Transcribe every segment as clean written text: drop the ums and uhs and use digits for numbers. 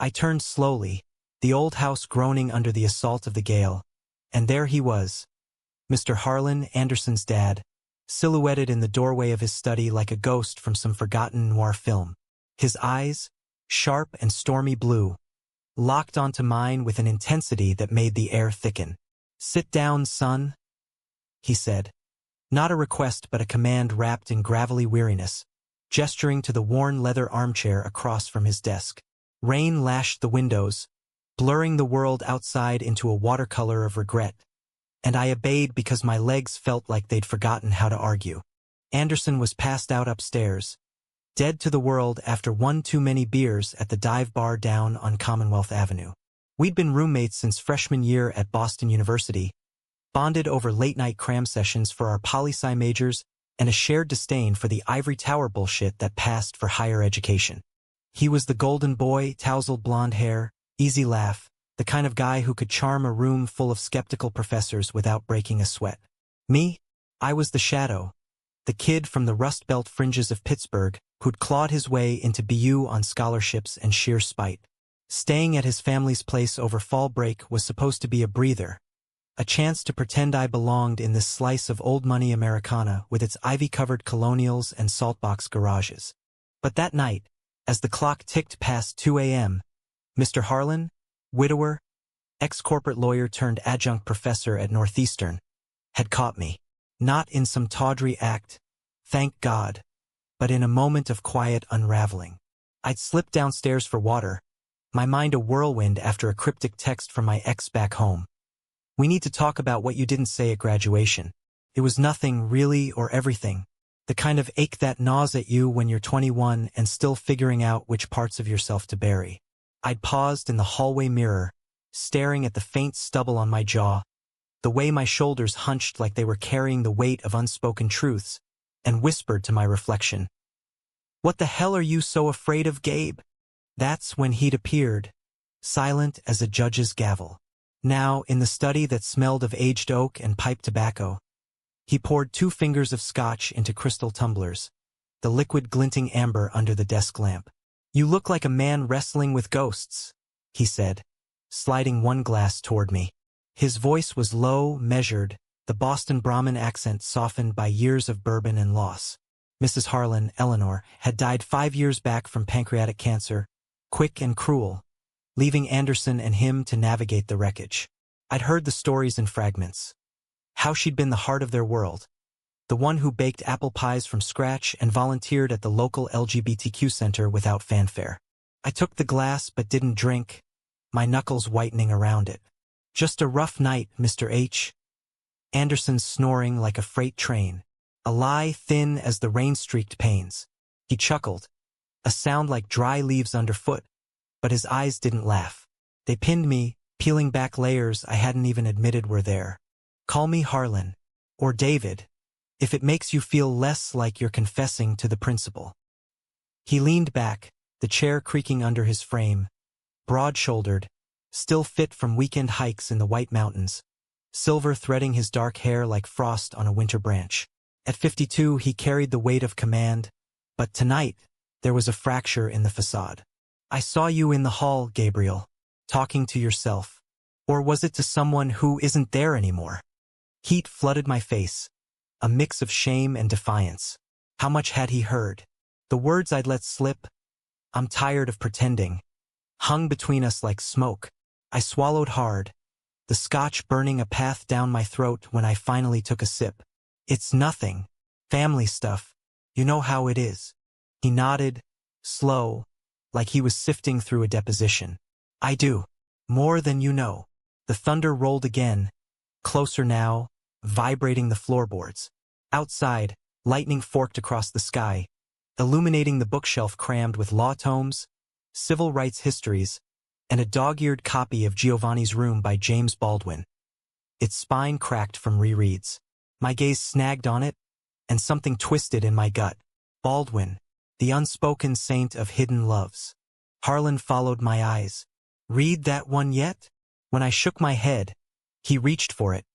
I turned slowly, the old house groaning under the assault of the gale, and there he was, Mr. Harlan Anderson's dad, silhouetted in the doorway of his study like a ghost from some forgotten noir film. His eyes, sharp and stormy blue, locked onto mine with an intensity that made the air thicken. "Sit down, son," he said. Not a request but a command wrapped in gravelly weariness, gesturing to the worn leather armchair across from his desk. Rain lashed the windows, blurring the world outside into a watercolor of regret, and I obeyed because my legs felt like they'd forgotten how to argue. Anderson was passed out upstairs, dead to the world after one too many beers at the dive bar down on Commonwealth Avenue. We'd been roommates since freshman year at Boston University, bonded over late-night cram sessions for our poli-sci majors and a shared disdain for the ivory tower bullshit that passed for higher education. He was the golden boy, tousled blonde hair, easy laugh, the kind of guy who could charm a room full of skeptical professors without breaking a sweat. Me? I was the shadow, the kid from the Rust Belt fringes of Pittsburgh who'd clawed his way into BU on scholarships and sheer spite. Staying at his family's place over fall break was supposed to be a breather, a chance to pretend I belonged in this slice of old money Americana with its ivy-covered colonials and saltbox garages. But that night, as the clock ticked past 2 a.m., Mr. Harlan, widower, ex-corporate lawyer turned adjunct professor at Northeastern, had caught me. Not in some tawdry act, thank God, but in a moment of quiet unraveling. I'd slipped downstairs for water, my mind a whirlwind after a cryptic text from my ex back home. "We need to talk about what you didn't say at graduation." It was nothing, really, or everything. The kind of ache that gnaws at you when you're 21 and still figuring out which parts of yourself to bury. I'd paused in the hallway mirror, staring at the faint stubble on my jaw, the way my shoulders hunched like they were carrying the weight of unspoken truths, and whispered to my reflection, "What the hell are you so afraid of, Gabe?" That's when he'd appeared, silent as a judge's gavel. Now, in the study that smelled of aged oak and pipe tobacco, he poured 2 fingers of scotch into crystal tumblers, the liquid glinting amber under the desk lamp. "You look like a man wrestling with ghosts," he said, sliding one glass toward me. His voice was low, measured, the Boston Brahmin accent softened by years of bourbon and loss. Mrs. Harlan, Eleanor, had died 5 years back from pancreatic cancer, quick and cruel, leaving Anderson and him to navigate the wreckage. I'd heard the stories in fragments. How she'd been the heart of their world, the one who baked apple pies from scratch and volunteered at the local LGBTQ center without fanfare. I took the glass but didn't drink, my knuckles whitening around it. "Just a rough night, Mr. H." Anderson snoring like a freight train, a lie thin as the rain-streaked panes. He chuckled, a sound like dry leaves underfoot, but his eyes didn't laugh. They pinned me, peeling back layers I hadn't even admitted were there. "Call me Harlan, or David, if it makes you feel less like you're confessing to the principal." He leaned back, the chair creaking under his frame, broad-shouldered, still fit from weekend hikes in the White Mountains, silver threading his dark hair like frost on a winter branch. At 52, he carried the weight of command, but tonight, there was a fracture in the facade. "I saw you in the hall, Gabriel, talking to yourself. Or was it to someone who isn't there anymore?" Heat flooded my face, a mix of shame and defiance. How much had he heard? The words I'd let slip, "I'm tired of pretending," hung between us like smoke. I swallowed hard, the scotch burning a path down my throat when I finally took a sip. "It's nothing. Family stuff. You know how it is." He nodded, slow, like he was sifting through a deposition. "I do. More than you know." The thunder rolled again, closer now, vibrating the floorboards. Outside, lightning forked across the sky, illuminating the bookshelf crammed with law tomes, civil rights histories, and a dog-eared copy of Giovanni's Room by James Baldwin. Its spine cracked from rereads. My gaze snagged on it, and something twisted in my gut. Baldwin, the unspoken saint of hidden loves. Harlan followed my eyes. "Read that one yet?" When I shook my head, he reached for it,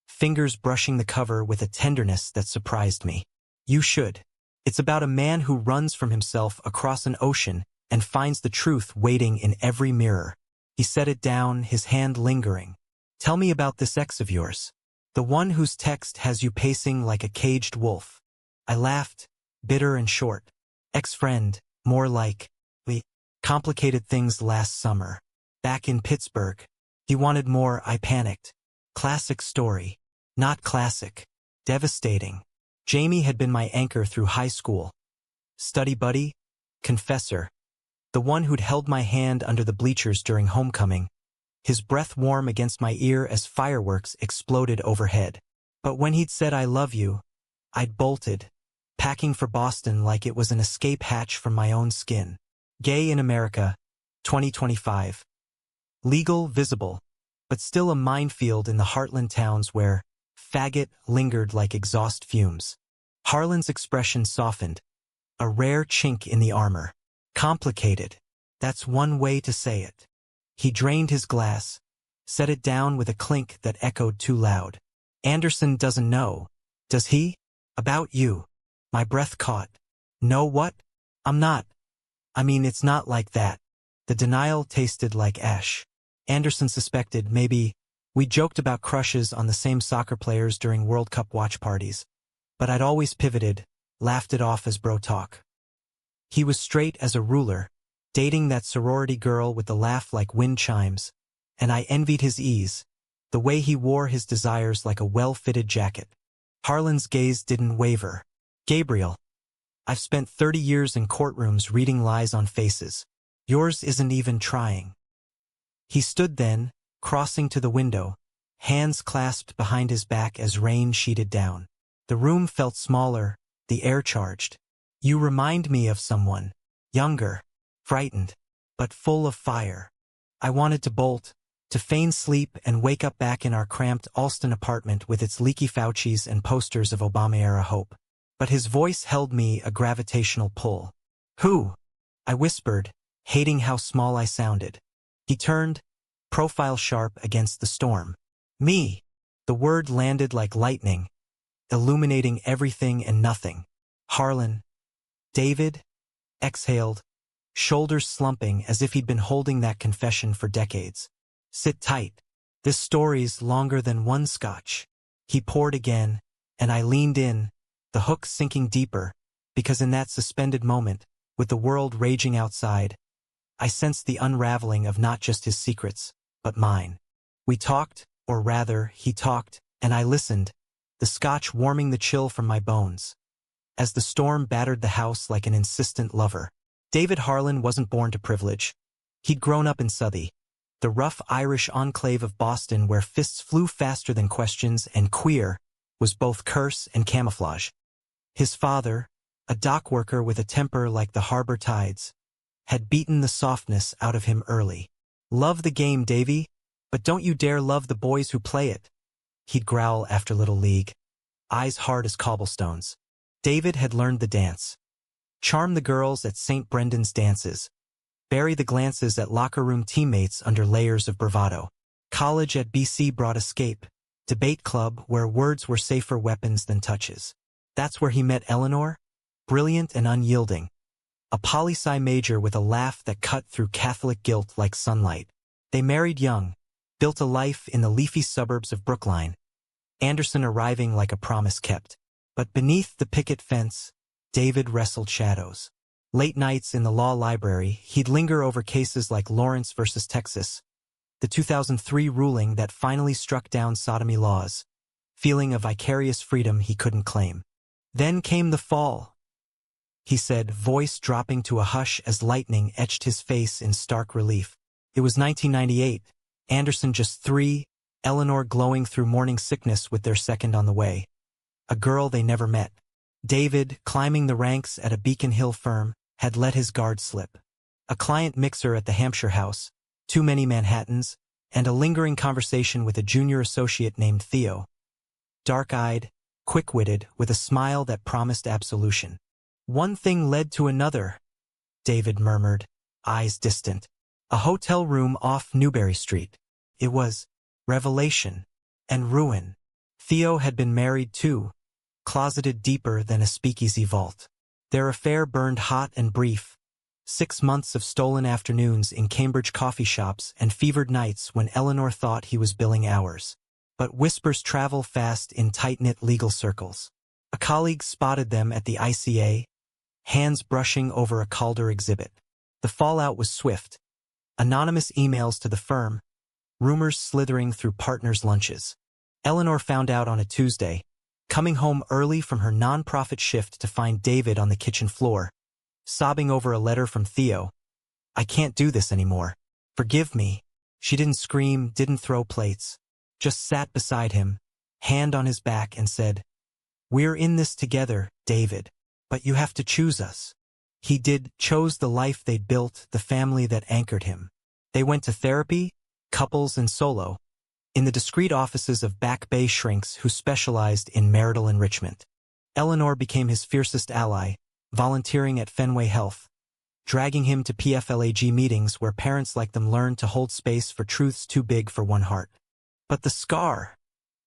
fingers brushing the cover with a tenderness that surprised me. "You should. It's about a man who runs from himself across an ocean and finds the truth waiting in every mirror. He set it down, his hand lingering. Tell me about this ex of yours. The one whose text has you pacing like a caged wolf. I laughed, bitter and short. Ex-friend, more like, we complicated things last summer. Back in Pittsburgh. He wanted more, I panicked. Classic story. Not classic. Devastating. Jamie had been my anchor through high school. Study buddy? Confessor. The one who'd held my hand under the bleachers during homecoming. His breath warm against my ear as fireworks exploded overhead. But when he'd said I love you, I'd bolted, packing for Boston like it was an escape hatch from my own skin. Gay in America, 2025. Legal, visible, but still a minefield in the heartland towns where faggot lingered like exhaust fumes. Harlan's expression softened, a rare chink in the armor. Complicated. That's one way to say it. He drained his glass, set it down with a clink that echoed too loud. Anderson doesn't know, does he? About you. My breath caught. Know what? I'm not. I mean, it's not like that. The denial tasted like ash. Anderson suspected maybe we joked about crushes on the same soccer players during World Cup watch parties. But I'd always pivoted, laughed it off as bro talk. He was straight as a ruler, dating that sorority girl with the laugh like wind chimes, and I envied his ease, the way he wore his desires like a well-fitted jacket. Harlan's gaze didn't waver. Gabriel, I've spent 30 years in courtrooms reading lies on faces. Yours isn't even trying. He stood then, crossing to the window, hands clasped behind his back as rain sheeted down. The room felt smaller, the air charged. You remind me of someone, younger, frightened, but full of fire. I wanted to bolt, to feign sleep and wake up back in our cramped Alston apartment with its leaky Faucis and posters of Obama-era hope. But his voice held me a gravitational pull. Who? I whispered, hating how small I sounded. He turned, profile sharp against the storm. Me. The word landed like lightning, illuminating everything and nothing. Harlan. David. Exhaled, shoulders slumping as if he'd been holding that confession for decades. Sit tight. This story's longer than one scotch. He poured again, and I leaned in, the hook sinking deeper, because in that suspended moment, with the world raging outside, I sensed the unraveling of not just his secrets, but mine. We talked, or rather, he talked, and I listened, the scotch warming the chill from my bones. As the storm battered the house like an insistent lover. David Harlan wasn't born to privilege. He'd grown up in Southie, the rough Irish enclave of Boston where fists flew faster than questions and queer was both curse and camouflage. His father, a dock worker with a temper like the harbor tides, had beaten the softness out of him early. Love the game, Davy, but don't you dare love the boys who play it. He'd growl after Little League, eyes hard as cobblestones. David had learned the dance. Charm the girls at St. Brendan's dances. Bury the glances at locker room teammates under layers of bravado. College at BC brought escape. Debate club where words were safer weapons than touches. That's where he met Eleanor, brilliant and unyielding. A poli-sci major with a laugh that cut through Catholic guilt like sunlight. They married young, built a life in the leafy suburbs of Brookline. Anderson arriving like a promise kept. But beneath the picket fence, David wrestled shadows. Late nights in the law library, he'd linger over cases like Lawrence versus Texas, the 2003 ruling that finally struck down sodomy laws, feeling a vicarious freedom he couldn't claim. Then came the fall, he said, voice dropping to a hush as lightning etched his face in stark relief. It was 1998, Anderson just 3, Eleanor glowing through morning sickness with their second on the way. A girl they never met. David, climbing the ranks at a Beacon Hill firm, had let his guard slip. A client mixer at the Hampshire house, too many Manhattans, and a lingering conversation with a junior associate named Theo. Dark-eyed, quick-witted, with a smile that promised absolution. One thing led to another, David murmured, eyes distant. A hotel room off Newberry Street. It was revelation and ruin. Theo had been married too, closeted deeper than a speakeasy vault. Their affair burned hot and brief, 6 months of stolen afternoons in Cambridge coffee shops and fevered nights when Eleanor thought he was billing hours. But whispers travel fast in tight-knit legal circles. A colleague spotted them at the ICA, hands brushing over a Calder exhibit. The fallout was swift. Anonymous emails to the firm, rumors slithering through partners' lunches. Eleanor found out on a Tuesday, coming home early from her non-profit shift to find David on the kitchen floor, sobbing over a letter from Theo. "I can't do this anymore. Forgive me." She didn't scream, didn't throw plates, just sat beside him, hand on his back, and said, "We're in this together, David, but you have to choose us." He chose the life they'd built, the family that anchored him. They went to therapy, couples and solo, in the discreet offices of Back Bay shrinks who specialized in marital enrichment. Eleanor became his fiercest ally, volunteering at Fenway Health, dragging him to PFLAG meetings where parents like them learned to hold space for truths too big for one heart. "But the scar,"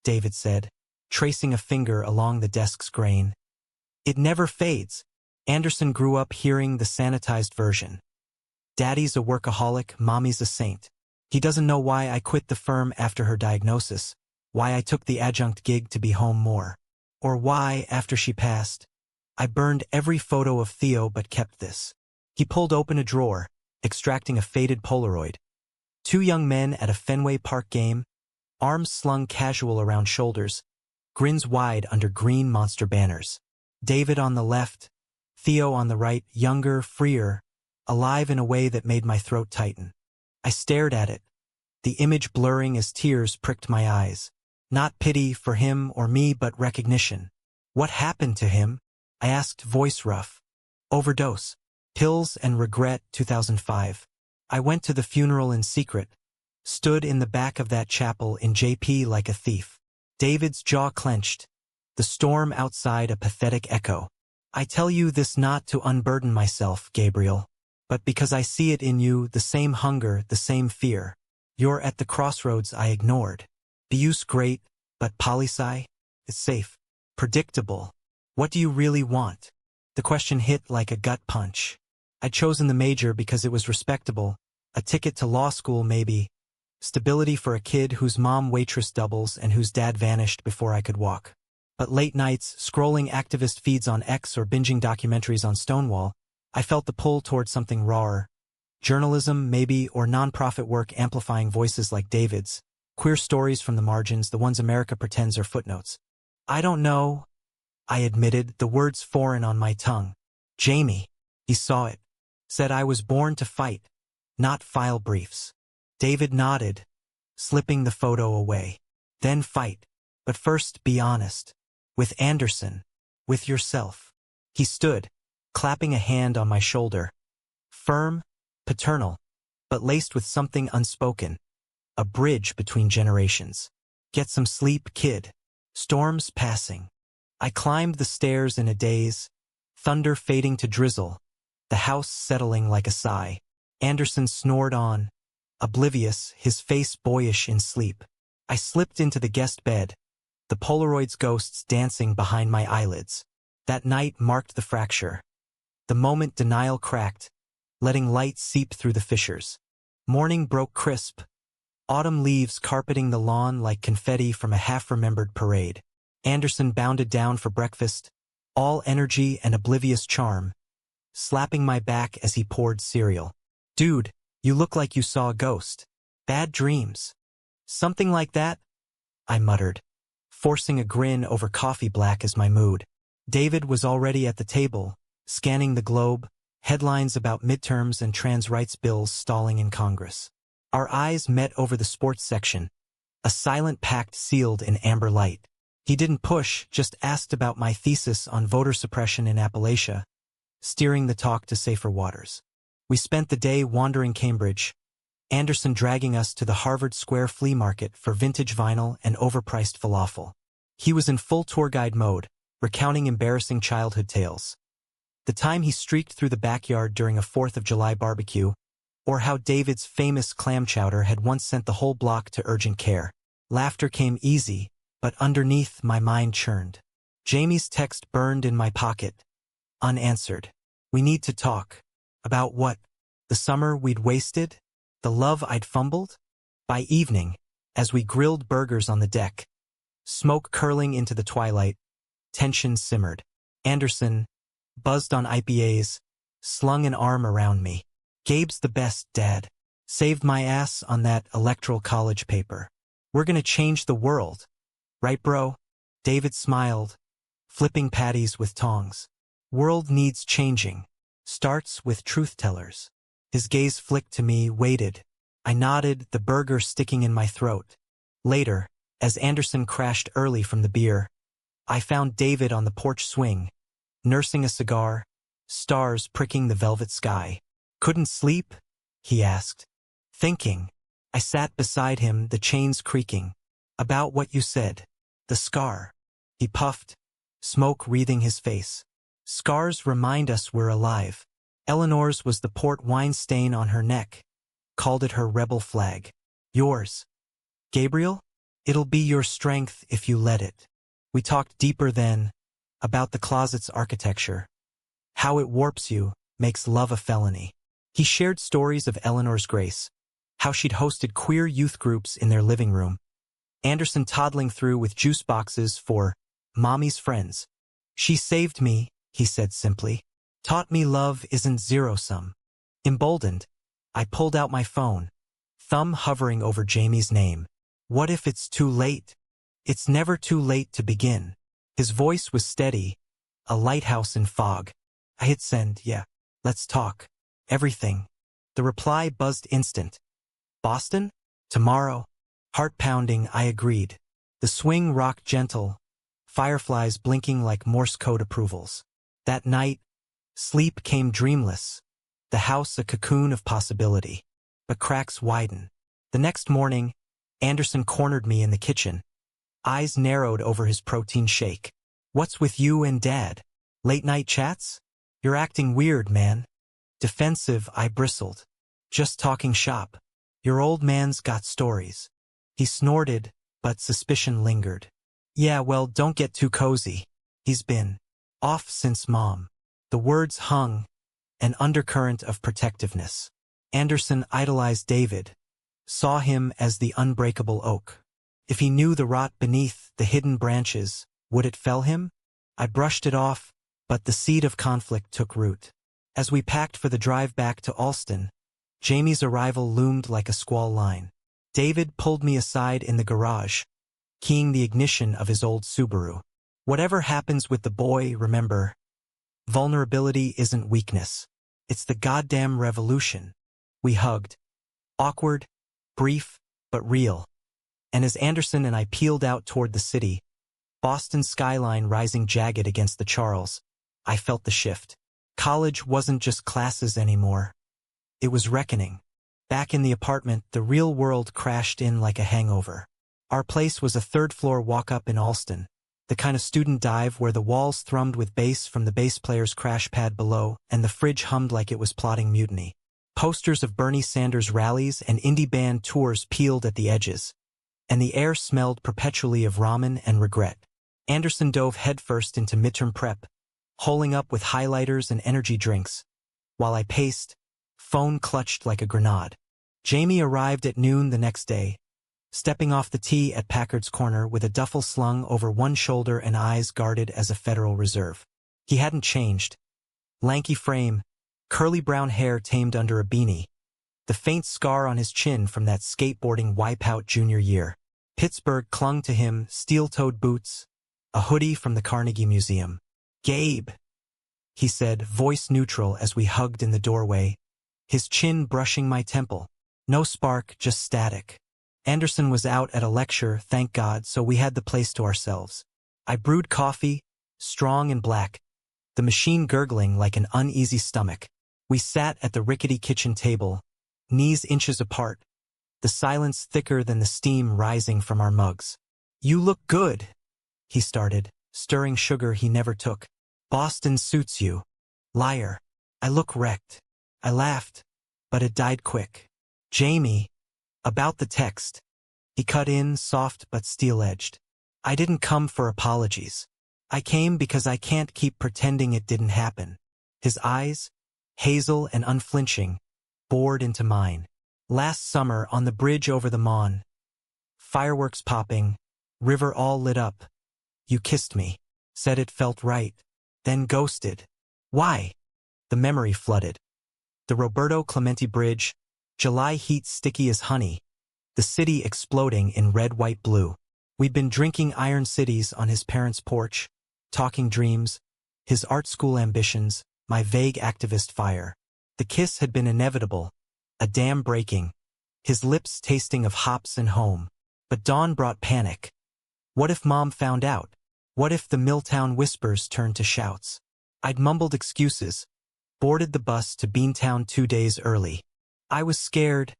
David said, tracing a finger along the desk's grain. "It never fades." Anderson grew up hearing the sanitized version. "Daddy's a workaholic, mommy's a saint." He doesn't know why I quit the firm after her diagnosis, why I took the adjunct gig to be home more, or why, after she passed, I burned every photo of Theo but kept this. He pulled open a drawer, extracting a faded Polaroid. 2 young men at a Fenway Park game, arms slung casual around shoulders, grins wide under green monster banners. David on the left, Theo on the right, younger, freer, alive in a way that made my throat tighten. I stared at it, the image blurring as tears pricked my eyes. Not pity for him or me, but recognition. "What happened to him?" I asked, voice rough. "Overdose. Pills and regret, 2005. I went to the funeral in secret, stood in the back of that chapel in JP like a thief." David's jaw clenched, the storm outside a pathetic echo. "I tell you this not to unburden myself, Gabriel, but because I see it in you, the same hunger, the same fear. You're at the crossroads I ignored. The use great, but poli-sci? It's safe. Predictable. What do you really want?" The question hit like a gut punch. I'd chosen the major because it was respectable, a ticket to law school maybe, stability for a kid whose mom waitress doubles and whose dad vanished before I could walk. But late nights, scrolling activist feeds on X or binging documentaries on Stonewall, I felt the pull toward something rawer. Journalism, maybe, or nonprofit work amplifying voices like David's, queer stories from the margins, the ones America pretends are footnotes. "I don't know," I admitted, the words foreign on my tongue. "Jamie." He saw it. Said I was born to fight, not file briefs. David nodded, slipping the photo away. "Then fight. But first be honest. With Anderson. With yourself." He stood, clapping a hand on my shoulder. Firm, paternal, but laced with something unspoken. A bridge between generations. "Get some sleep, kid. Storm's passing." I climbed the stairs in a daze, thunder fading to drizzle, the house settling like a sigh. Anderson snored on, oblivious, his face boyish in sleep. I slipped into the guest bed, the Polaroid's ghosts dancing behind my eyelids. That night marked the fracture. The moment denial cracked, letting light seep through the fissures. Morning broke crisp, autumn leaves carpeting the lawn like confetti from a half-remembered parade. Anderson bounded down for breakfast, all energy and oblivious charm, slapping my back as he poured cereal. "Dude, you look like you saw a ghost. Bad dreams." "Something like that," I muttered, forcing a grin over coffee black as my mood. David was already at the table, scanning the globe, headlines about midterms and trans rights bills stalling in Congress. Our eyes met over the sports section, a silent pact sealed in amber light. He didn't push, just asked about my thesis on voter suppression in Appalachia, steering the talk to safer waters. We spent the day wandering Cambridge, Anderson dragging us to the Harvard Square flea market for vintage vinyl and overpriced falafel. He was in full tour guide mode, recounting embarrassing childhood tales. The time he streaked through the backyard during a 4th of July barbecue, or how David's famous clam chowder had once sent the whole block to urgent care. Laughter came easy, but underneath my mind churned. Jamie's text burned in my pocket, unanswered. "We need to talk." About what? The summer we'd wasted? The love I'd fumbled? By evening, as we grilled burgers on the deck, smoke curling into the twilight, tension simmered. Anderson, buzzed on IPAs, slung an arm around me. Gabe's the best, Dad. Saved my ass on that electoral college paper. We're gonna change the world. Right, bro? David smiled, flipping patties with tongs. World needs changing. Starts with truth-tellers. His gaze flicked to me, waited. I nodded, the burger sticking in my throat. Later, as Anderson crashed early from the beer, I found David on the porch swing, nursing a cigar, stars pricking the velvet sky. Couldn't sleep? He asked. Thinking. I sat beside him, the chains creaking. About what you said. The scar. He puffed, smoke wreathing his face. Scars remind us we're alive. Eleanor's was the port wine stain on her neck. Called it her rebel flag. Yours. Gabriel? It'll be your strength if you let it. We talked deeper then, about the closet's architecture. How it warps you, makes love a felony. He shared stories of Eleanor's grace. How she'd hosted queer youth groups in their living room. Anderson toddling through with juice boxes for mommy's friends. She saved me, he said simply. Taught me love isn't zero-sum. Emboldened, I pulled out my phone, thumb hovering over Jamie's name. What if it's too late? It's never too late to begin. His voice was steady, a lighthouse in fog. I hit send, yeah, let's talk. Everything. The reply buzzed instant. Boston? Tomorrow. Heart pounding, I agreed. The swing rocked gentle, fireflies blinking like Morse code approvals. That night, sleep came dreamless, the house a cocoon of possibility. But cracks widen. The next morning, Anderson cornered me in the kitchen, eyes narrowed over his protein shake. What's with you and Dad? Late night chats? You're acting weird, man. Defensive, I bristled. Just talking shop. Your old man's got stories. He snorted, but suspicion lingered. Yeah, well, don't get too cozy. He's been off since Mom. The words hung, an undercurrent of protectiveness. Anderson idolized David, saw him as the unbreakable oak. If he knew the rot beneath the hidden branches, would it fell him? I brushed it off, but the seed of conflict took root. As we packed for the drive back to Alston, Jamie's arrival loomed like a squall line. David pulled me aside in the garage, keying the ignition of his old Subaru. Whatever happens with the boy, remember, vulnerability isn't weakness. It's the goddamn revolution. We hugged. Awkward, brief, but real. And as Anderson and I peeled out toward the city, Boston's skyline rising jagged against the Charles, I felt the shift. College wasn't just classes anymore. It was reckoning. Back in the apartment, the real world crashed in like a hangover. Our place was a third-floor walk-up in Alston, the kind of student dive where the walls thrummed with bass from the bass player's crash pad below and the fridge hummed like it was plotting mutiny. Posters of Bernie Sanders rallies and indie band tours peeled at the edges, and the air smelled perpetually of ramen and regret. Anderson dove headfirst into midterm prep, holing up with highlighters and energy drinks, while I paced, phone clutched like a grenade. Jamie arrived at noon the next day, stepping off the tee at Packard's Corner with a duffel slung over one shoulder and eyes guarded as a Federal Reserve. He hadn't changed. Lanky frame, curly brown hair tamed under a beanie, the faint scar on his chin from that skateboarding wipeout junior year. Pittsburgh clung to him, steel-toed boots, a hoodie from the Carnegie Museum. Gabe, he said, voice neutral as we hugged in the doorway, his chin brushing my temple. No spark, just static. Anderson was out at a lecture, thank God, so we had the place to ourselves. I brewed coffee, strong and black, the machine gurgling like an uneasy stomach. We sat at the rickety kitchen table, knees inches apart, the silence thicker than the steam rising from our mugs. You look good, he started, stirring sugar he never took. Boston suits you. Liar. I look wrecked. I laughed, but it died quick. Jamie, about the text. He cut in, soft but steel-edged. I didn't come for apologies. I came because I can't keep pretending it didn't happen. His eyes, hazel and unflinching, bored into mine. Last summer on the bridge over the Mon, fireworks popping, river all lit up. You kissed me, said it felt right, then ghosted. Why? The memory flooded. The Roberto Clemente Bridge, July heat sticky as honey, the city exploding in red, white, blue. We'd been drinking Iron Cities on his parents' porch, talking dreams, his art school ambitions, my vague activist fire. The kiss had been inevitable, a dam breaking, his lips tasting of hops and home. But dawn brought panic. What if Mom found out? What if the Milltown whispers turned to shouts? I'd mumbled excuses, boarded the bus to Beantown 2 days early. I was scared,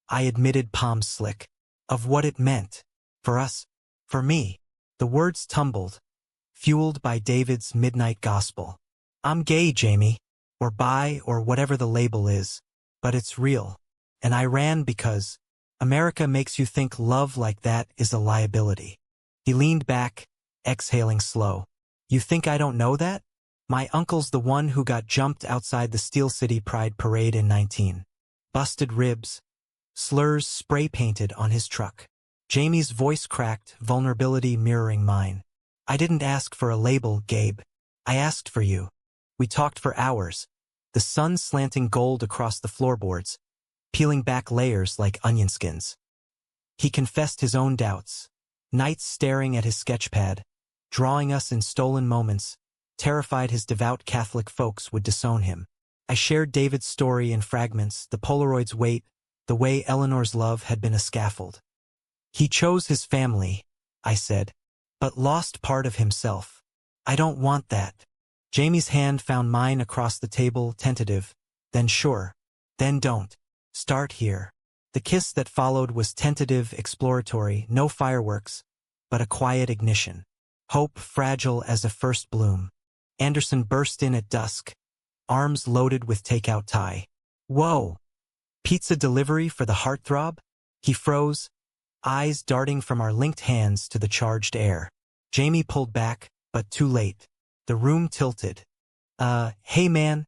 I admitted palms slick, of what it meant. For us, for me. The words tumbled, fueled by David's midnight gospel. I'm gay, Jamie, or bi, or whatever the label is, but it's real. And I ran because America makes you think love like that is a liability. He leaned back, exhaling slow. You think I don't know that? My uncle's the one who got jumped outside the Steel City Pride Parade in 19. Busted ribs, slurs spray-painted on his truck. Jamie's voice cracked, vulnerability mirroring mine. I didn't ask for a label, Gabe. I asked for you. We talked for hours, the sun slanting gold across the floorboards, peeling back layers like onion skins. He confessed his own doubts, nights staring at his sketchpad, drawing us in stolen moments, terrified his devout Catholic folks would disown him. I shared David's story in fragments, the Polaroid's weight, the way Eleanor's love had been a scaffold. He chose his family, I said, but lost part of himself. I don't want that. Jamie's hand found mine across the table, tentative, then sure, then don't. Start here. The kiss that followed was tentative, exploratory, no fireworks, but a quiet ignition. Hope fragile as a first bloom. Anderson burst in at dusk, arms loaded with takeout tie. Whoa! Pizza delivery for the heartthrob? He froze, eyes darting from our linked hands to the charged air. Jamie pulled back, but too late. The room tilted. Hey man,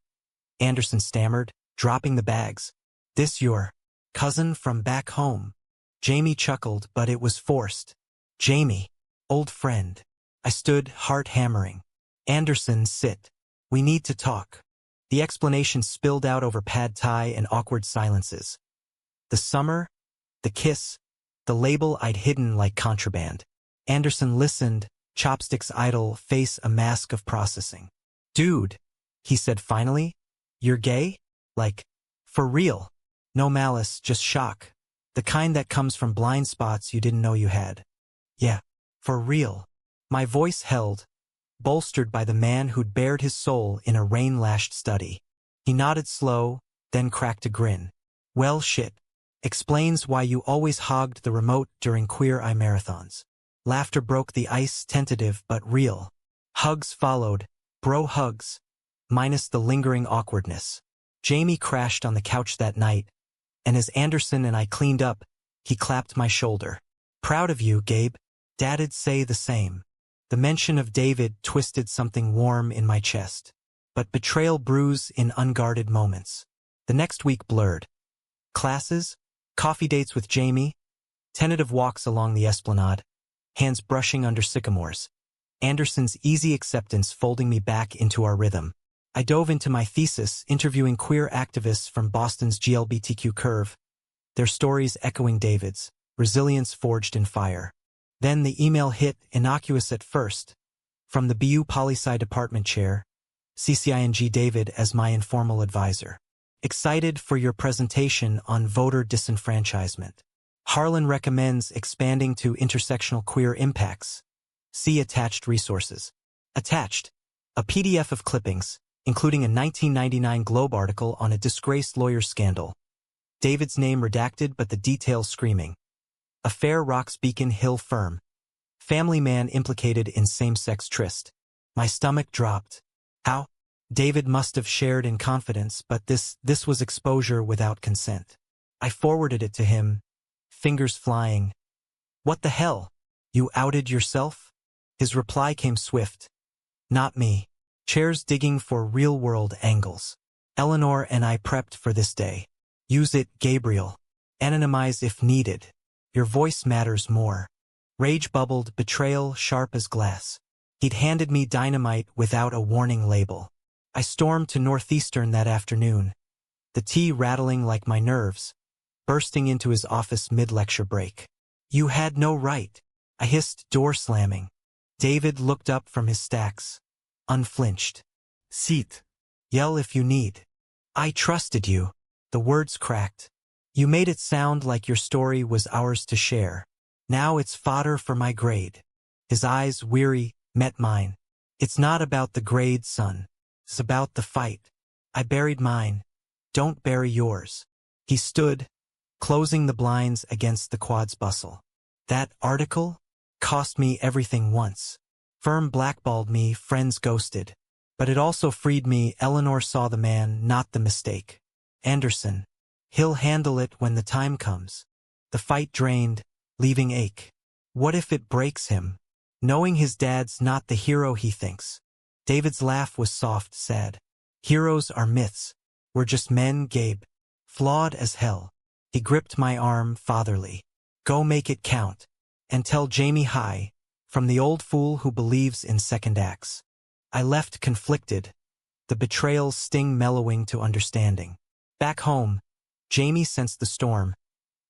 Anderson stammered, dropping the bags. This your cousin from back home? Jamie chuckled, but it was forced. Jamie, old friend. I stood, heart hammering. Anderson, sit. We need to talk. The explanation spilled out over pad thai and awkward silences. The summer, the kiss, the label I'd hidden like contraband. Anderson listened, chopsticks idle, face a mask of processing. Dude, he said finally, you're gay? Like, for real. No malice, just shock. The kind that comes from blind spots you didn't know you had. Yeah, for real. My voice held, bolstered by the man who'd bared his soul in a rain-lashed study. He nodded slow, then cracked a grin. Well shit. Explains why you always hogged the remote during Queer Eye marathons. Laughter broke the ice, tentative but real. Hugs followed, bro hugs, minus the lingering awkwardness. Jamie crashed on the couch that night, and as Anderson and I cleaned up, he clapped my shoulder. Proud of you, Gabe. Dad'd say the same. The mention of David twisted something warm in my chest. But betrayal brews in unguarded moments. The next week blurred. Classes, coffee dates with Jamie, tentative walks along the esplanade, hands brushing under sycamores. Anderson's easy acceptance folding me back into our rhythm. I dove into my thesis, interviewing queer activists from Boston's GLBTQ curve, their stories echoing David's, resilience forged in fire. Then the email hit, innocuous at first, from the BU Poli-Sci department chair, CCING David as my informal advisor. Excited for your presentation on voter disenfranchisement. Harlan recommends expanding to intersectional queer impacts. See attached resources. Attached, a PDF of clippings, including a 1999 Globe article on a disgraced lawyer scandal. David's name redacted but the details screaming. Affair rocks Beacon Hill firm. Family man implicated in same-sex tryst. My stomach dropped. How? David must have shared in confidence, but this was exposure without consent. I forwarded it to him, fingers flying. What the hell? You outed yourself? His reply came swift. Not me. Chairs digging for real-world angles. Eleanor and I prepped for this day. Use it, Gabriel. Anonymize if needed. Your voice matters more. Rage bubbled, betrayal sharp as glass. He'd handed me dynamite without a warning label. I stormed to Northeastern that afternoon, the tea rattling like my nerves, bursting into his office mid-lecture break. You had no right, I hissed, door slamming. David looked up from his stacks, unflinched. Seat. Yell if you need. I trusted you. The words cracked. You made it sound like your story was ours to share. Now it's fodder for my grade. His eyes, weary, met mine. It's not about the grade, son. It's about the fight. I buried mine. Don't bury yours. He stood, closing the blinds against the quad's bustle. That article cost me everything once. Firm blackballed me, friends ghosted. But it also freed me. Eleanor saw the man, not the mistake. Anderson. He'll handle it when the time comes. The fight drained, leaving ache. What if it breaks him? Knowing his dad's not the hero he thinks. David's laugh was soft, sad. Heroes are myths. We're just men, Gabe. Flawed as hell. He gripped my arm, fatherly. Go make it count. And tell Jamie hi, from the old fool who believes in second acts. I left conflicted, the betrayal's sting mellowing to understanding. Back home, Jamie sensed the storm,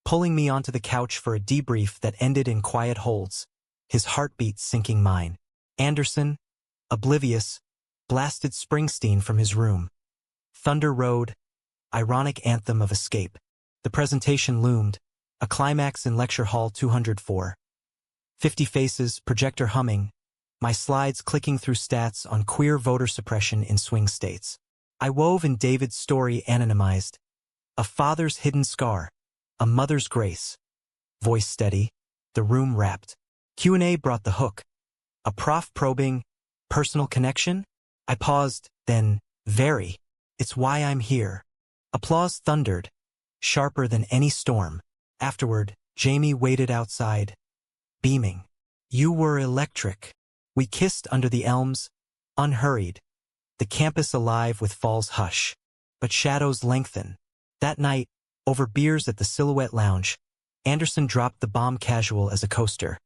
pulling me onto the couch for a debrief that ended in quiet holds, his heartbeat sinking mine. Anderson, oblivious, blasted Springsteen from his room. Thunder Road, ironic anthem of escape. The presentation loomed, a climax in Lecture Hall 204. 50 faces, projector humming, my slides clicking through stats on queer voter suppression in swing states. I wove in David's story anonymized. A father's hidden scar, a mother's grace. Voice steady, the room rapt. Q&A brought the hook. A prof probing, personal connection? I paused, then, very. It's why I'm here. Applause thundered, sharper than any storm. Afterward, Jamie waited outside, beaming. You were electric. We kissed under the elms, unhurried. The campus alive with fall's hush. But shadows lengthen. That night, over beers at the Silhouette Lounge, Anderson dropped the bomb casual as a coaster.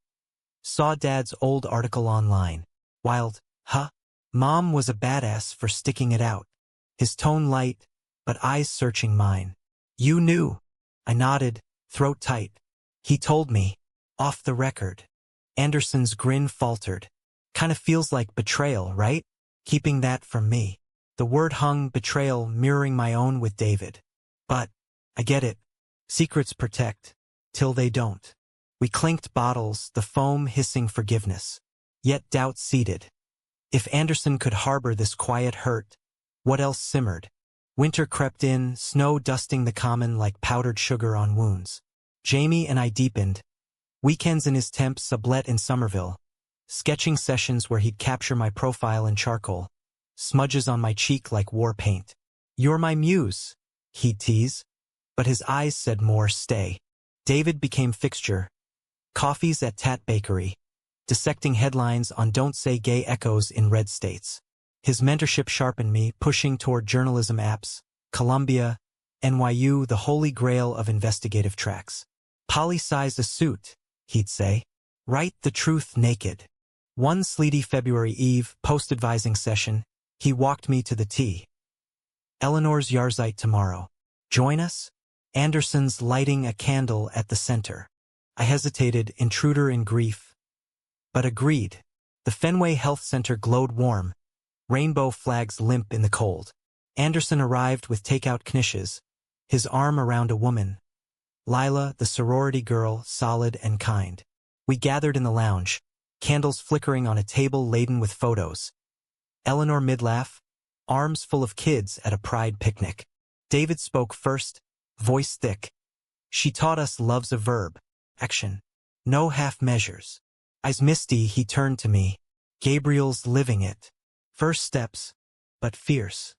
Saw Dad's old article online. Wild, huh? Mom was a badass for sticking it out. His tone light, but eyes searching mine. You knew. I nodded, throat tight. He told me. Off the record. Anderson's grin faltered. Kinda feels like betrayal, right? Keeping that from me. The word hung, betrayal, mirroring my own with David. But, I get it. Secrets protect. Till they don't. We clinked bottles, the foam hissing forgiveness. Yet doubt seeded. If Anderson could harbor this quiet hurt, what else simmered? Winter crept in, snow dusting the common like powdered sugar on wounds. Jamie and I deepened. Weekends in his temp sublet in Somerville. Sketching sessions where he'd capture my profile in charcoal. Smudges on my cheek like war paint. You're my muse, he'd tease. But his eyes said more, stay. David became fixture. Coffees at Tat Bakery. Dissecting headlines on Don't Say Gay echoes in red states. His mentorship sharpened me, pushing toward journalism apps, Columbia, NYU, the holy grail of investigative tracks. Poli-size a suit, he'd say. Write the truth naked. One sleety February eve, post-advising session, he walked me to the tea. Eleanor's Yarzite tomorrow. Join us? Anderson's lighting a candle at the center. I hesitated, intruder in grief. But agreed. The Fenway Health Center glowed warm. Rainbow flags limp in the cold. Anderson arrived with takeout knishes, his arm around a woman. Lila, the sorority girl, solid and kind. We gathered in the lounge, candles flickering on a table laden with photos. Eleanor mid-laugh, arms full of kids at a pride picnic. David spoke first, voice thick. She taught us love's a verb, action, no half measures. Eyes misty, he turned to me. Gabriel's living it. First steps, but fierce.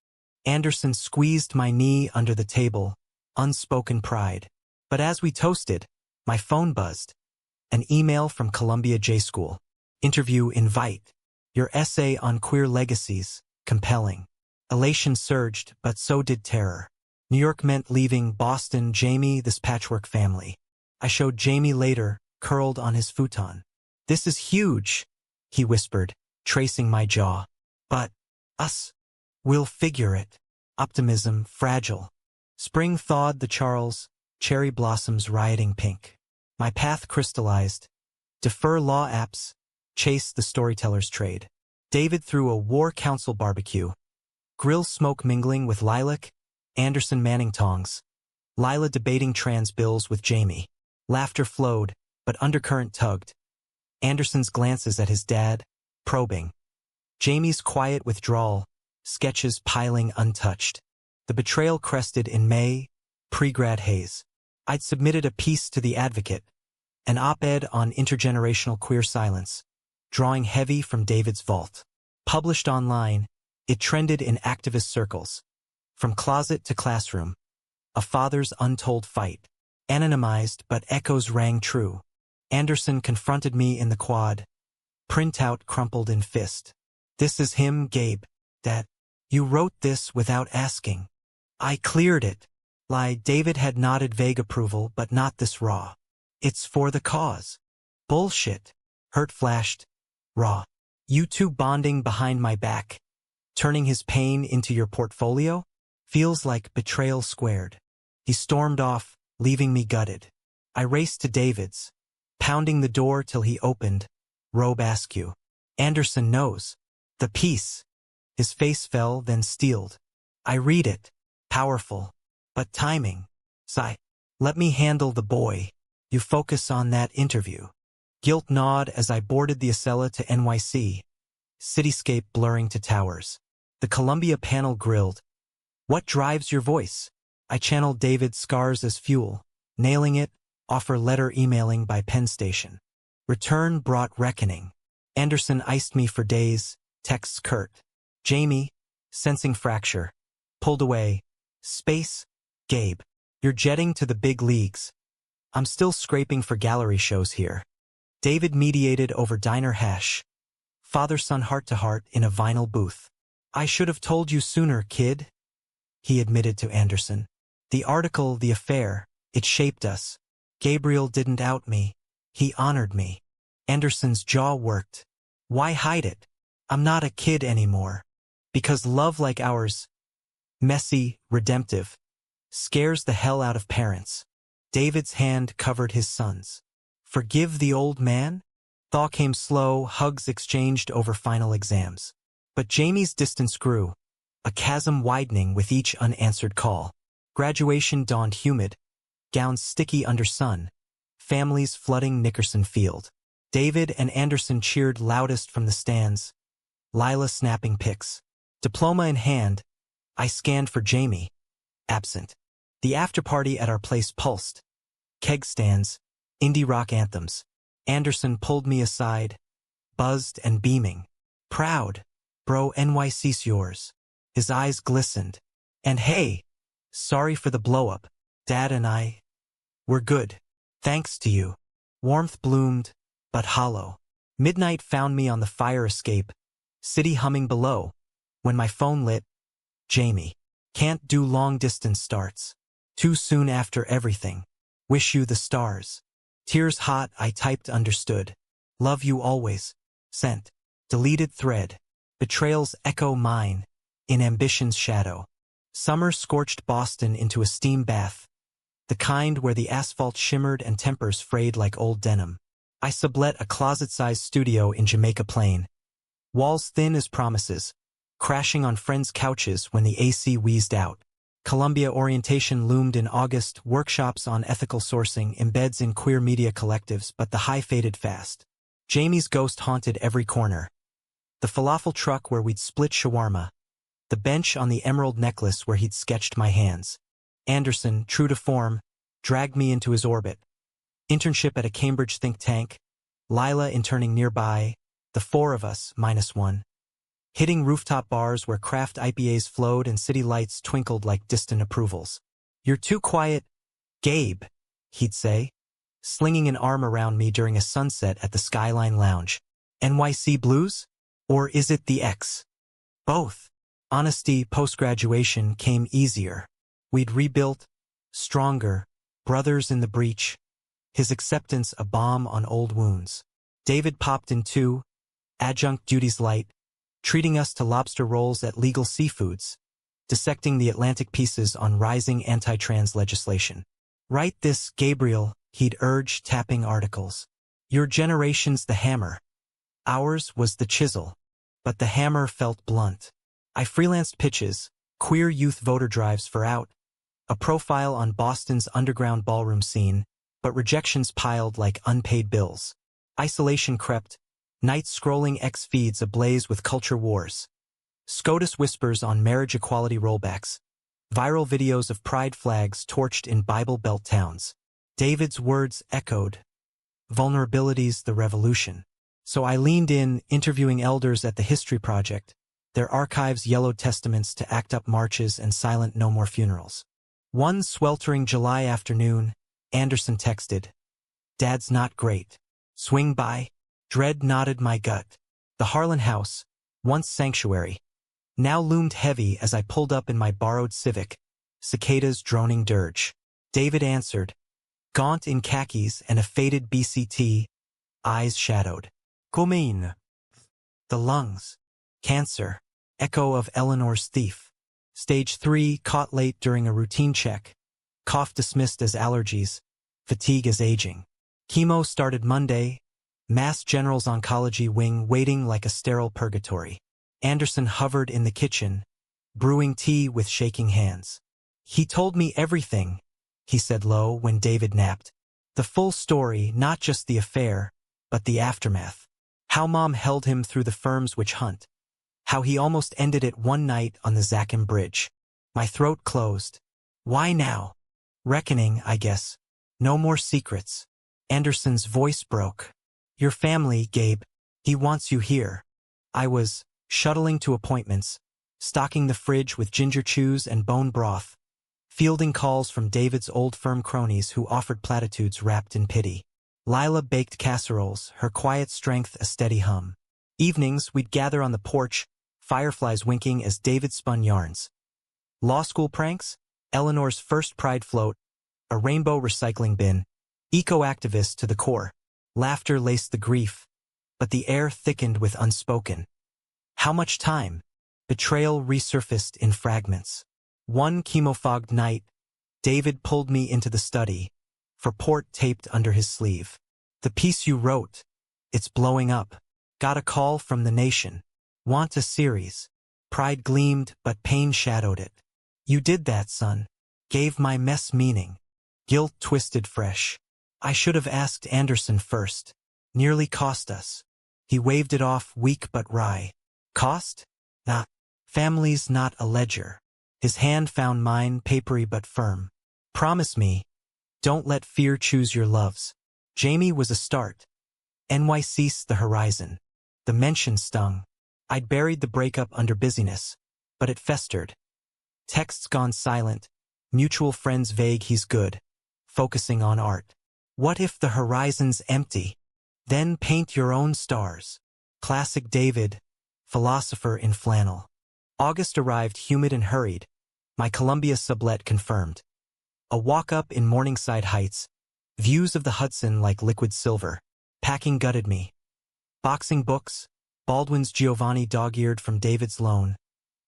Anderson squeezed my knee under the table, unspoken pride. But as we toasted, my phone buzzed. An email from Columbia J School. Interview invite. Your essay on queer legacies, compelling. Elation surged, but so did terror. New York meant leaving Boston, Jamie, this patchwork family. I showed Jamie later, curled on his futon. "This is huge," he whispered, tracing my jaw. "But us, we'll figure it." Optimism, fragile. Spring thawed the Charles, cherry blossoms rioting pink. My path crystallized. Defer law apps, chase the storyteller's trade. David threw a war council barbecue. Grill smoke mingling with lilac, Anderson manning tongs. Lila debating trans bills with Jamie. Laughter flowed, but undercurrent tugged. Anderson's glances at his dad, probing. Jamie's quiet withdrawal, sketches piling untouched. The betrayal crested in May, pre-grad haze. I'd submitted a piece to The Advocate, an op-ed on intergenerational queer silence, drawing heavy from David's vault. Published online, it trended in activist circles. From closet to classroom, a father's untold fight. Anonymized, but echoes rang true. Anderson confronted me in the quad. Printout crumpled in fist. "This is him, Gabe. Dad. You wrote this without asking." I cleared it. David had nodded vague approval, but not this raw. "It's for the cause." "Bullshit." Hurt flashed. Raw. "You two bonding behind my back. Turning his pain into your portfolio? Feels like betrayal squared." He stormed off, leaving me gutted. I raced to David's, pounding the door till he opened. Robe askew. "Anderson knows. The piece." His face fell, then steeled. I read it. Powerful. But timing. Sigh. "Let me handle the boy. You focus on that interview." Guilt gnawed as I boarded the Acela to NYC. Cityscape blurring to towers. The Columbia panel grilled. "What drives your voice?" I channeled David's scars as fuel. Nailing it, offer letter emailing by Penn Station. Return brought reckoning. Anderson iced me for days, texts curt. Jamie, sensing fracture, pulled away. Space, Gabe. You're jetting to the big leagues. I'm still scraping for gallery shows here. David mediated over diner hash. Father-son heart-to-heart in a vinyl booth. "I should have told you sooner, kid," he admitted to Anderson. "The article, the affair, it shaped us. Gabriel didn't out me. He honored me." Anderson's jaw worked. "Why hide it? I'm not a kid anymore." "Because love like ours, messy, redemptive, scares the hell out of parents." David's hand covered his son's. "Forgive the old man?" Thaw came slow, hugs exchanged over final exams. But Jamie's distance grew, a chasm widening with each unanswered call. Graduation dawned humid, gowns sticky under sun, families flooding Nickerson Field. David and Anderson cheered loudest from the stands, Lila snapping pics. Diploma in hand, I scanned for Jamie. Absent. The afterparty at our place pulsed. Keg stands, indie rock anthems. Anderson pulled me aside, buzzed and beaming. "Proud, bro, NYC's yours." His eyes glistened. "And hey, sorry for the blow-up. Dad and I, we're good. Thanks to you." Warmth bloomed, but hollow. Midnight found me on the fire escape, city humming below. When my phone lit, "Jamie. Can't do long-distance starts. Too soon after everything. Wish you the stars." Tears hot, I typed understood. "Love you always." Sent. Deleted thread. Betrayals echo mine, in ambition's shadow. Summer scorched Boston into a steam bath, the kind where the asphalt shimmered and tempers frayed like old denim. I sublet a closet-sized studio in Jamaica Plain. Walls thin as promises, crashing on friends' couches when the AC wheezed out. Columbia orientation loomed in August, workshops on ethical sourcing, embeds in queer media collectives, but the high faded fast. Jamie's ghost haunted every corner. The falafel truck where we'd split shawarma. The bench on the emerald necklace where he'd sketched my hands. Anderson, true to form, dragged me into his orbit. Internship at a Cambridge think tank. Lila interning nearby. The four of us, -1. Hitting rooftop bars where craft IPAs flowed and city lights twinkled like distant approvals. "You're too quiet, Gabe," he'd say, slinging an arm around me during a sunset at the Skyline Lounge. "NYC Blues? Or is it the X?" "Both." Honesty post-graduation came easier. We'd rebuilt, stronger, brothers in the breach. His acceptance a balm on old wounds. David popped in too, adjunct duties light, treating us to lobster rolls at Legal Seafoods, dissecting the Atlantic pieces on rising anti-trans legislation. Write this, Gabriel, he'd urge, tapping articles. Your generation's the hammer. Ours was the chisel. But the hammer felt blunt. I freelanced pitches, queer youth voter drives for Out, a profile on Boston's underground ballroom scene, but rejections piled like unpaid bills. Isolation crept, nights scrolling X feeds ablaze with culture wars. SCOTUS whispers on marriage equality rollbacks. Viral videos of pride flags torched in Bible Belt towns. David's words echoed. Vulnerability's the revolution. So I leaned in, interviewing elders at the History Project, their archives yellowed testaments to ACT UP marches and silent no more funerals. One sweltering July afternoon, Anderson texted, "Dad's not great. Swing by?" Dread nodded my gut. The Harlan house, once sanctuary, now loomed heavy as I pulled up in my borrowed Civic, cicadas droning dirge. David answered, gaunt in khakis and a faded BCT, eyes shadowed. Commune. The lungs. Cancer. Echo of Eleanor's thief. Stage 3, caught late during a routine check. Cough dismissed as allergies. Fatigue as aging. Chemo started Monday. Mass General's oncology wing waiting like a sterile purgatory. Anderson hovered in the kitchen, brewing tea with shaking hands. He told me everything, he said low when David napped. The full story, not just the affair, but the aftermath. How Mom held him through the firm's witch hunt. How he almost ended it one night on the Zachem Bridge. My throat closed. Why now? Reckoning, I guess. No more secrets. Anderson's voice broke. Your family, Gabe. He wants you here. I was shuttling to appointments, stocking the fridge with ginger chews and bone broth, fielding calls from David's old firm cronies who offered platitudes wrapped in pity. Lila baked casseroles, her quiet strength a steady hum. Evenings, we'd gather on the porch, fireflies winking as David spun yarns. Law school pranks, Eleanor's first pride float, a rainbow recycling bin, eco-activist to the core. Laughter laced the grief, but the air thickened with unspoken. How much time? Betrayal resurfaced in fragments. One chemo-fogged night, David pulled me into the study, for port taped under his sleeve. The piece you wrote, it's blowing up. Got a call from the nation. Want a series. Pride gleamed, but pain shadowed it. You did that, son. Gave my mess meaning. Guilt twisted fresh. I should have asked Anderson first. Nearly cost us. He waved it off, weak but wry. Cost? Nah. Family's not a ledger. His hand found mine, papery but firm. Promise me. Don't let fear choose your loves. Jamie was a start. NYC's the horizon. The mention stung. I'd buried the breakup under busyness, but it festered. Texts gone silent, mutual friends vague he's good, focusing on art. What if the horizon's empty? Then paint your own stars. Classic David, philosopher in flannel. August arrived humid and hurried. My Columbia sublet confirmed. A walk-up in Morningside Heights. Views of the Hudson like liquid silver. Packing gutted me. Boxing books. Baldwin's Giovanni dog-eared from David's loan.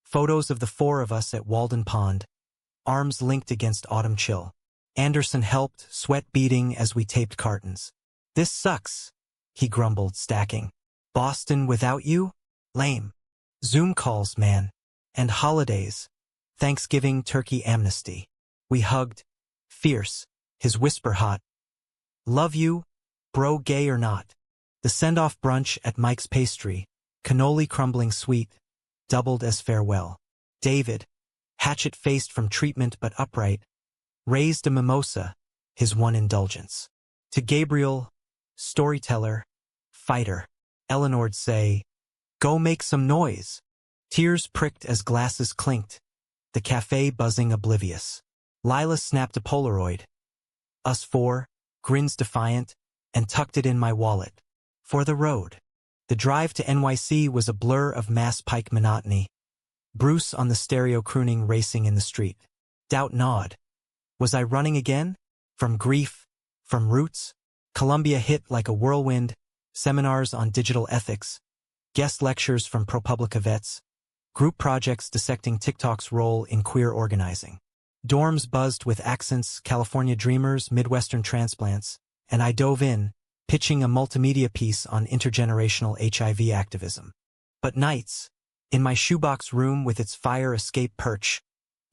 Photos of the four of us at Walden Pond. Arms linked against autumn chill. Anderson helped, sweat beading as we taped cartons. This sucks, he grumbled, stacking. Boston without you? Lame. Zoom calls, man. And holidays. Thanksgiving, turkey amnesty. We hugged. Fierce. His whisper hot. Love you, bro, gay or not. The send-off brunch at Mike's Pastry. Cannoli crumbling sweet. Doubled as farewell. David, hatchet-faced from treatment but upright, raised a mimosa, his one indulgence. To Gabriel, storyteller, fighter, Eleanor'd say, go make some noise. Tears pricked as glasses clinked, the cafe buzzing oblivious. Lila snapped a Polaroid. Us four, grins defiant, and tucked it in my wallet. For the road. The drive to NYC was a blur of Mass Pike monotony. Bruce on the stereo crooning racing in the street. Doubt gnawed. Was I running again? From grief? From roots? Columbia hit like a whirlwind, seminars on digital ethics, guest lectures from ProPublica vets, group projects dissecting TikTok's role in queer organizing. Dorms buzzed with accents, California dreamers, Midwestern transplants, and I dove in, pitching a multimedia piece on intergenerational HIV activism. But nights, in my shoebox room with its fire escape perch,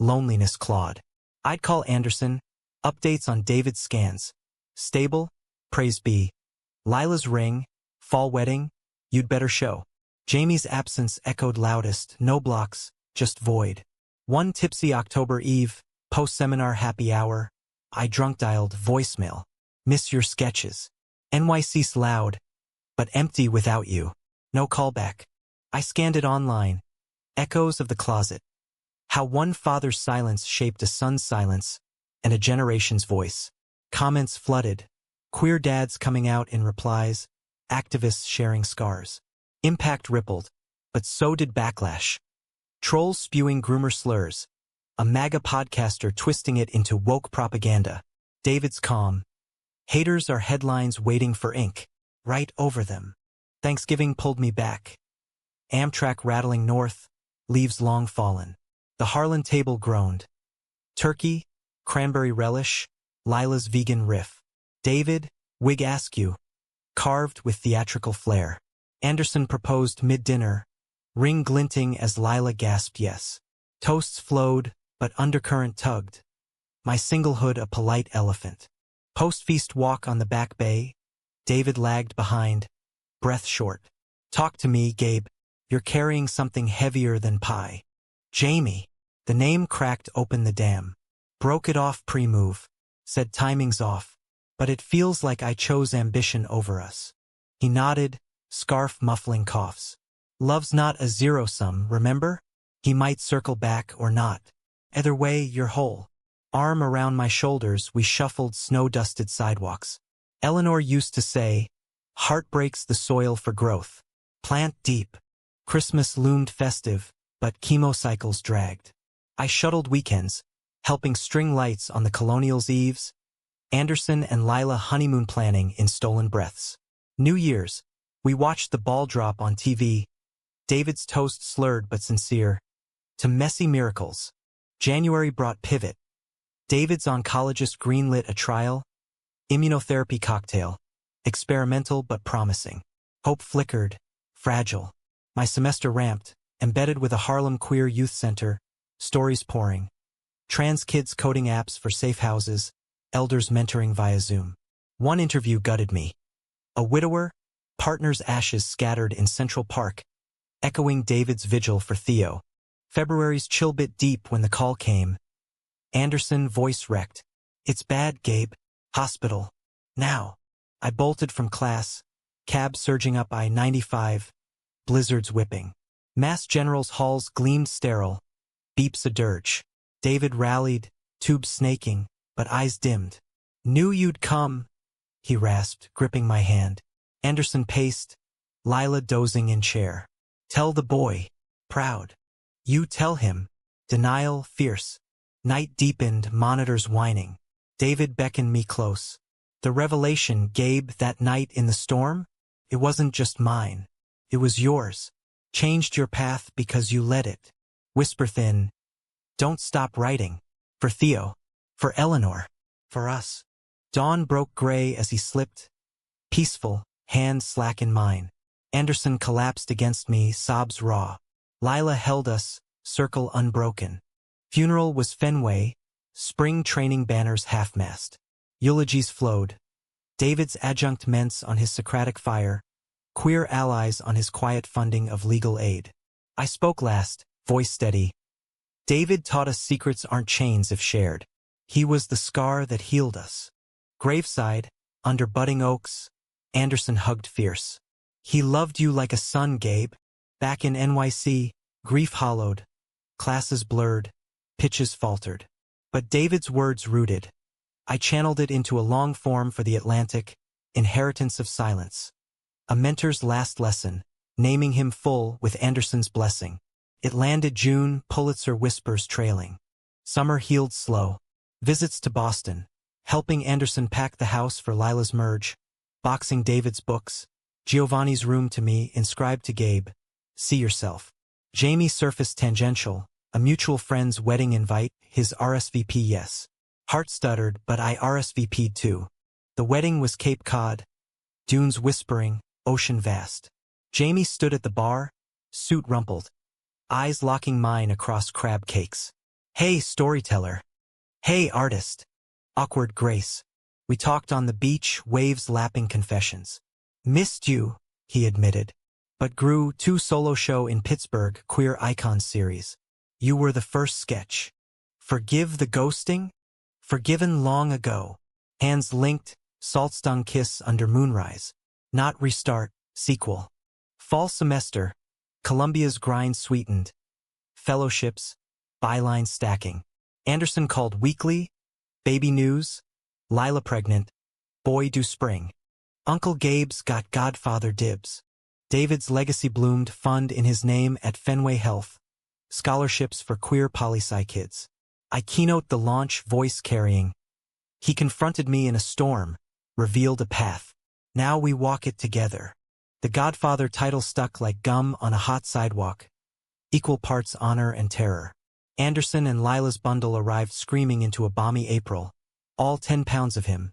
loneliness clawed. I'd call Anderson, updates on David's scans. Stable? Praise be. Lila's ring, fall wedding, you'd better show. Jamie's absence echoed loudest, no blocks, just void. One tipsy October Eve, post-seminar happy hour, I drunk-dialed voicemail. Miss your sketches. NYC's loud, but empty without you. No callback. I scanned it online. Echoes of the closet. How one father's silence shaped a son's silence, and a generation's voice. Comments flooded. Queer dads coming out in replies. Activists sharing scars. Impact rippled, but so did backlash. Trolls spewing groomer slurs. A MAGA podcaster twisting it into woke propaganda. David's calm. Haters are headlines waiting for ink. Right over them. Thanksgiving pulled me back. Amtrak rattling north, leaves long fallen. The Harlan table groaned. Turkey, cranberry relish, Lila's vegan riff. David, wig askew, carved with theatrical flair. Anderson proposed mid-dinner, ring glinting as Lila gasped yes. Toasts flowed, but undercurrent tugged. My singlehood a polite elephant. Post-feast walk on the back bay. David lagged behind, breath short. Talk to me, Gabe. You're carrying something heavier than pie. Jamie. The name cracked open the dam. Broke it off pre-move. Said timing's off. But it feels like I chose ambition over us. He nodded, scarf muffling coughs. Love's not a zero-sum, remember? He might circle back or not. Either way, you're whole. Arm around my shoulders, we shuffled snow-dusted sidewalks. Eleanor used to say, heart breaks the soil for growth. Plant deep. Christmas loomed festive, but chemocycles dragged. I shuttled weekends, helping string lights on the Colonial's eaves. Anderson and Lila honeymoon planning in stolen breaths. New Year's, we watched the ball drop on TV. David's toast slurred but sincere. To messy miracles. January brought pivot. David's oncologist greenlit a trial. Immunotherapy cocktail. Experimental but promising. Hope flickered. Fragile. My semester ramped, embedded with a Harlem queer youth center. Stories pouring. Trans kids coding apps for safe houses. Elders mentoring via Zoom. One interview gutted me. A widower, partner's ashes scattered in Central Park, echoing David's vigil for Theo. February's chill bit deep when the call came. Anderson, voice wrecked. It's bad, Gabe. Hospital. Now. I bolted from class. Cab surging up I-95. Blizzards whipping. Mass General's halls gleamed sterile. Beeps a dirge. David rallied, tubes snaking, but eyes dimmed. Knew you'd come, he rasped, gripping my hand. Anderson paced, Lila dozing in chair. Tell the boy. Proud. You tell him. Denial fierce. Night deepened, monitors whining. David beckoned me close. The revelation, Gabe, that night in the storm? It wasn't just mine. It was yours. Changed your path because you let it. Whisper thin. Don't stop writing. For Theo. For Eleanor. For us. Dawn broke gray as he slipped. Peaceful, hand slack in mine. Anderson collapsed against me, sobs raw. Lila held us, circle unbroken. Funeral was Fenway, spring training banners half-mast. Eulogies flowed. David's adjunct ments on his Socratic fire, queer allies on his quiet funding of legal aid. I spoke last, voice steady. David taught us secrets aren't chains if shared. He was the scar that healed us. Graveside, under budding oaks, Anderson hugged fierce. He loved you like a son, Gabe. Back in NYC, grief hollowed. Classes blurred. Pitches faltered. But David's words rooted. I channeled it into a long form for the Atlantic, Inheritance of Silence. A mentor's last lesson, naming him full with Anderson's blessing. It landed June, Pulitzer whispers trailing. Summer healed slow. Visits to Boston. Helping Anderson pack the house for Lila's merge. Boxing David's books. Giovanni's room to me, inscribed to Gabe. See yourself. Jamie surfaced tangential. A mutual friend's wedding invite, his RSVP yes. Heart stuttered, but I RSVP'd too. The wedding was Cape Cod. Dunes whispering, ocean vast. Jamie stood at the bar, suit rumpled. Eyes locking mine across crab cakes. Hey, storyteller. Hey, artist. Awkward grace. We talked on the beach, waves lapping confessions. Missed you, he admitted. But grew 2 solo show in Pittsburgh, Queer Icons series. You were the first sketch. Forgive the ghosting? Forgiven long ago. Hands linked, salt-stung kiss under moonrise. Not restart, sequel. Fall semester. Columbia's grind sweetened. Fellowships, byline stacking. Anderson called weekly. Baby news. Lila pregnant. Boy due spring. Uncle Gabe's got godfather dibs. David's legacy bloomed fund in his name at Fenway Health. Scholarships for queer poli-sci kids. I keynote the launch voice carrying. He confronted me in a storm, revealed a path. Now we walk it together. The Godfather title stuck like gum on a hot sidewalk. Equal parts honor and terror. Anderson and Lila's bundle arrived screaming into a balmy April. All 10 pounds of him.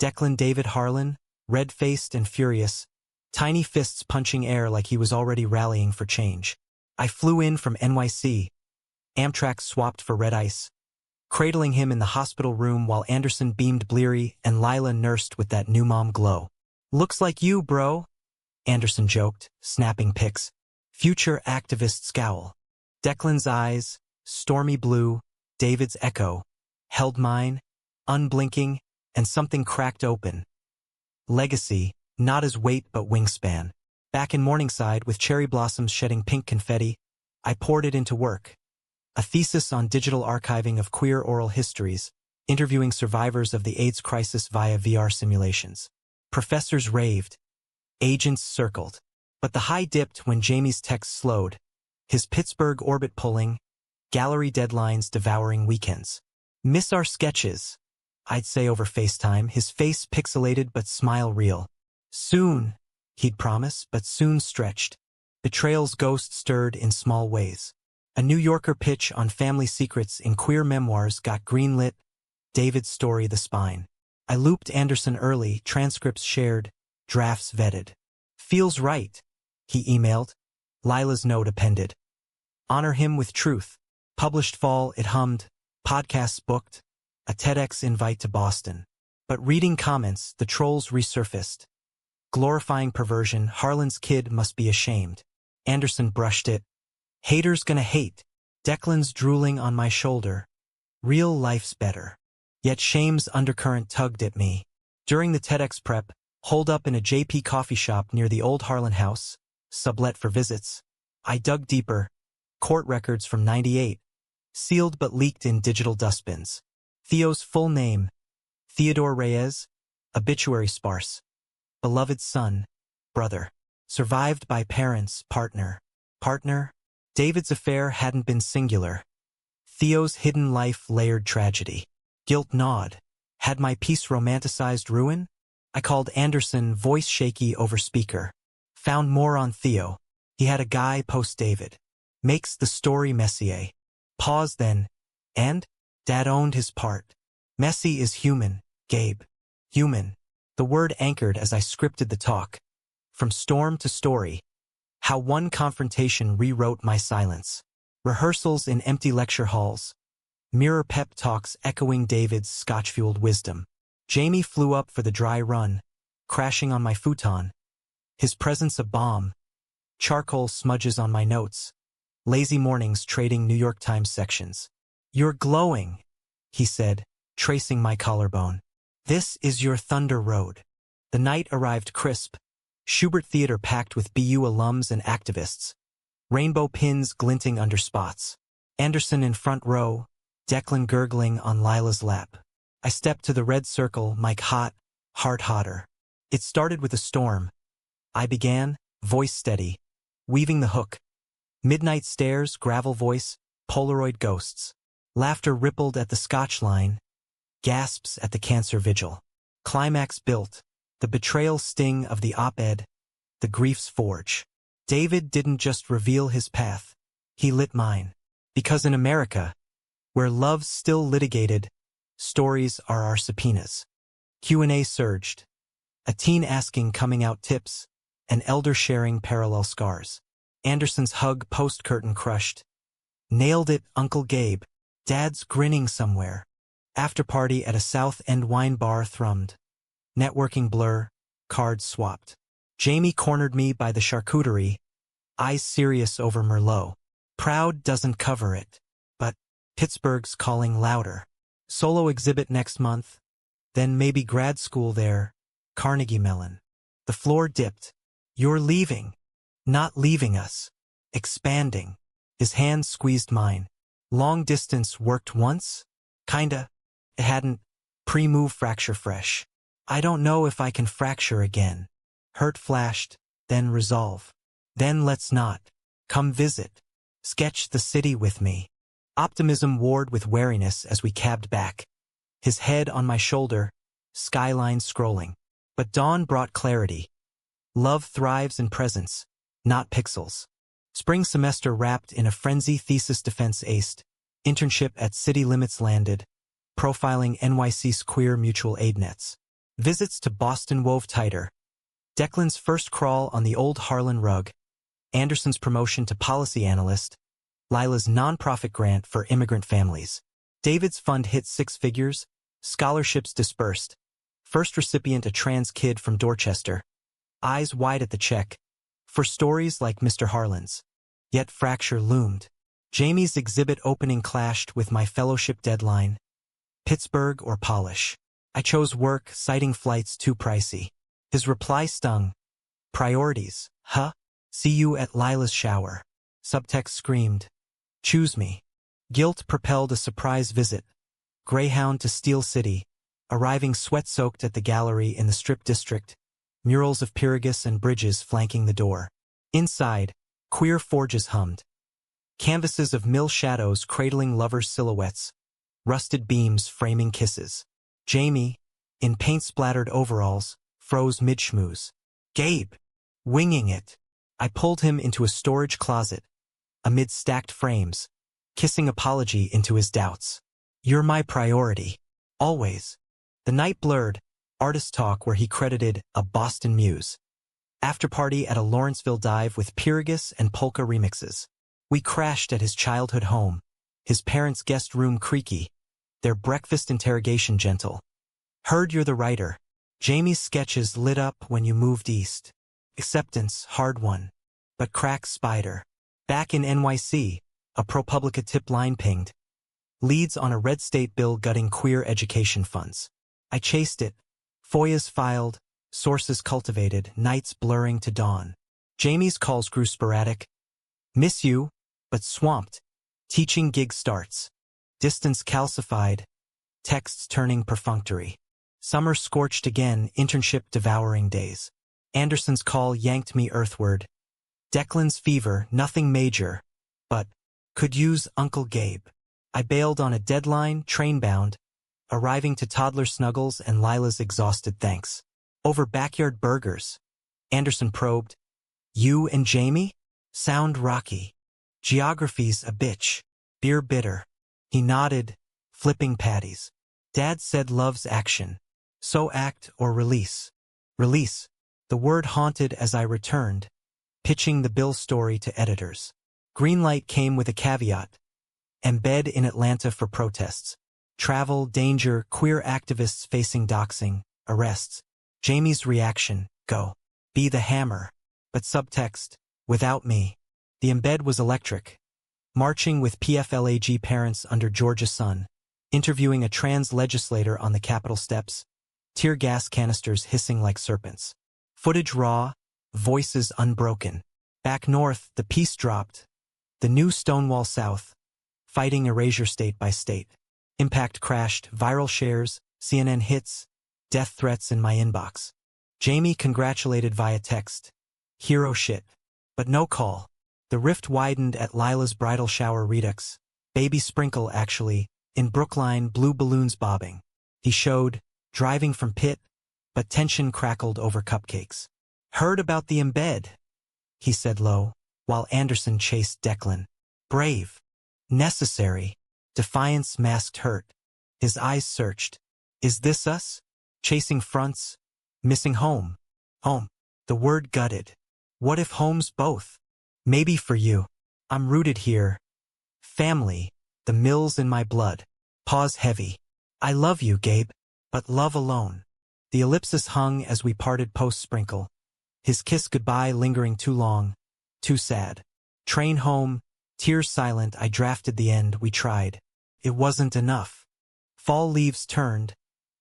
Declan David Harlan, red-faced and furious, tiny fists punching air like he was already rallying for change. I flew in from NYC. Amtrak swapped for red ice. Cradling him in the hospital room while Anderson beamed bleary and Lila nursed with that new mom glow. Looks like you, bro, Anderson joked, snapping pics. Future activist scowl. Declan's eyes, stormy blue, David's echo, held mine, unblinking, and something cracked open. Legacy, not as weight but wingspan. Back in Morningside with cherry blossoms shedding pink confetti, I poured it into work. A thesis on digital archiving of queer oral histories, interviewing survivors of the AIDS crisis via VR simulations. Professors raved. Agents circled. But the high dipped when Jamie's text slowed. His Pittsburgh orbit pulling, gallery deadlines devouring weekends. Miss our sketches, I'd say over FaceTime, his face pixelated but smile real. Soon, he'd promise, but soon stretched. Betrayal's ghost stirred in small ways. A New Yorker pitch on family secrets in queer memoirs got greenlit. David's story the spine. I looped Anderson early, transcripts shared, drafts vetted. Feels right, he emailed. Lila's note appended. Honor him with truth. Published fall, it hummed. Podcasts booked. A TEDx invite to Boston. But reading comments, the trolls resurfaced. Glorifying perversion, Harlan's kid must be ashamed. Anderson brushed it. Haters gonna hate. Declan's drooling on my shoulder. Real life's better. Yet shame's undercurrent tugged at me. During the TEDx prep, holed up in a JP coffee shop near the old Harlan house, sublet for visits, I dug deeper. Court records from '98. Sealed but leaked in digital dustbins. Theo's full name. Theodore Reyes. Obituary sparse. Beloved son. Brother. Survived by parents. Partner. David's affair hadn't been singular. Theo's hidden life layered tragedy. Guilt gnawed. Had my piece romanticized ruin? I called Anderson, voice shaky over speaker. Found more on Theo. He had a guy post David. Makes the story messier. Pause then. And? Dad owned his part. Messy is human, Gabe. Human. The word anchored as I scripted the talk. From storm to story. How one confrontation rewrote my silence. Rehearsals in empty lecture halls. Mirror pep talks echoing David's scotch-fueled wisdom. Jamie flew up for the dry run, crashing on my futon. His presence a bomb. Charcoal smudges on my notes. Lazy mornings trading New York Times sections. You're glowing, he said, tracing my collarbone. This is your Thunder Road. The night arrived crisp. Schubert Theater packed with BU alums and activists. Rainbow pins glinting under spots. Anderson in front row, Declan gurgling on Lila's lap. I stepped to the red circle, mic hot, heart hotter. It started with a storm. I began, voice steady, weaving the hook. Midnight stares, gravel voice, Polaroid ghosts. Laughter rippled at the Scotch line, gasps at the cancer vigil. Climax built, the betrayal sting of the op-ed, the grief's forge. David didn't just reveal his path, he lit mine. Because in America, where love's still litigated, stories are our subpoenas. Q&A surged. A teen asking coming out tips, an elder sharing parallel scars. Anderson's hug post-curtain crushed. Nailed it, Uncle Gabe. Dad's grinning somewhere. After party at a South End wine bar thrummed. Networking blur, cards swapped. Jamie cornered me by the charcuterie, eyes serious over Merlot. Proud doesn't cover it, but Pittsburgh's calling louder. Solo exhibit next month, then maybe grad school there, Carnegie Mellon. The floor dipped. You're leaving. Not leaving us. Expanding. His hand squeezed mine. Long distance worked once? Kinda. It hadn't. Pre-move fracture fresh. I don't know if I can fracture again. Hurt flashed, then resolve. Then let's not. Come visit. Sketch the city with me. Optimism warred with wariness as we cabbed back. His head on my shoulder, skyline scrolling. But dawn brought clarity. Love thrives in presence, not pixels. Spring semester wrapped in a frenzy, thesis defense aced. Internship at City Limits landed. Profiling NYC's queer mutual aid nets. Visits to Boston wove tighter. Declan's first crawl on the old Harlan rug. Anderson's promotion to policy analyst. Lila's nonprofit grant for immigrant families. David's fund hit 6 figures. Scholarships dispersed. First recipient a trans kid from Dorchester. Eyes wide at the check. For stories like Mr. Harlan's. Yet fracture loomed. Jamie's exhibit opening clashed with my fellowship deadline. Pittsburgh or polish. I chose work, citing flights too pricey. His reply stung. Priorities, huh? See you at Lila's shower. Subtext screamed. Choose me. Guilt propelled a surprise visit. Greyhound to Steel City. Arriving sweat-soaked at the gallery in the Strip District. Murals of Pyrrhus and bridges flanking the door. Inside, queer forges hummed. Canvases of mill shadows cradling lovers' silhouettes. Rusted beams framing kisses. Jamie, in paint-splattered overalls, froze mid-schmooze. Gabe! Winging it. I pulled him into a storage closet, amid stacked frames, kissing apology into his doubts. You're my priority. Always. The night blurred, artist talk where he credited a Boston muse. After party at a Lawrenceville dive with Pyrrhus and polka remixes. We crashed at his childhood home, his parents' guest room creaky, their breakfast interrogation gentle. Heard you're the writer. Jamie's sketches lit up when you moved east. Acceptance, hard won. But crack spider. Back in NYC, a ProPublica tip line pinged. Leads on a red state bill gutting queer education funds. I chased it. FOIAs filed, sources cultivated, nights blurring to dawn. Jamie's calls grew sporadic. Miss you, but swamped. Teaching gig starts. Distance calcified. Texts turning perfunctory. Summer scorched again, internship devouring days. Anderson's call yanked me earthward. Declan's fever, nothing major, but could use Uncle Gabe. I bailed on a deadline, train-bound, arriving to toddler snuggles and Lila's exhausted thanks. Over backyard burgers. Anderson probed. You and Jamie? Sound rocky. Geography's a bitch. Beer bitter. He nodded, flipping patties. Dad said love's action. So act or release. Release. The word haunted as I returned, pitching the bill story to editors. Greenlight came with a caveat. Embed in Atlanta for protests. Travel, danger, queer activists facing doxing, arrests. Jamie's reaction, go. Be the hammer. But subtext, without me. The embed was electric. Marching with PFLAG parents under Georgia sun. Interviewing a trans legislator on the Capitol steps. Tear gas canisters hissing like serpents. Footage raw, voices unbroken. Back north, the peace dropped. The new Stonewall South. Fighting erasure state by state. Impact crashed, viral shares, CNN hits, death threats in my inbox. Jamie congratulated via text. Hero shit. But no call. The rift widened at Lila's bridal shower redux. Baby Sprinkle, actually, in Brookline, blue balloons bobbing. He showed, driving from pit, but tension crackled over cupcakes. Heard about the embed, he said low, while Anderson chased Declan. Brave. Necessary. Defiance masked hurt. His eyes searched. Is this us? Chasing fronts? Missing home? Home. The word gutted. What if home's both? Maybe for you. I'm rooted here. Family. The mill's in my blood. Pause heavy. I love you, Gabe. But love alone. The ellipsis hung as we parted post-Sprinkle. His kiss goodbye lingering too long. Too sad. Train home. Tears silent, I drafted the end, we tried. It wasn't enough. Fall leaves turned.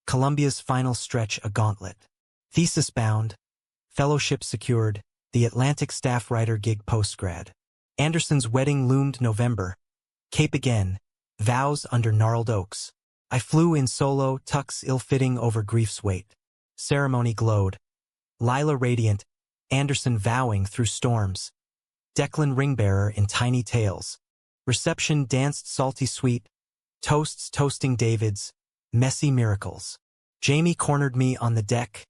Columbia's final stretch a gauntlet. Thesis bound. Fellowship secured. The Atlantic staff writer gig postgrad. Anderson's wedding loomed November. Cape again. Vows under gnarled oaks. I flew in solo, tux ill-fitting over grief's weight. Ceremony glowed. Lila radiant. Anderson vowing through storms. Declan ringbearer in tiny tails. Reception danced salty sweet. Toasts toasting Davids. Messy miracles. Jamie cornered me on the deck.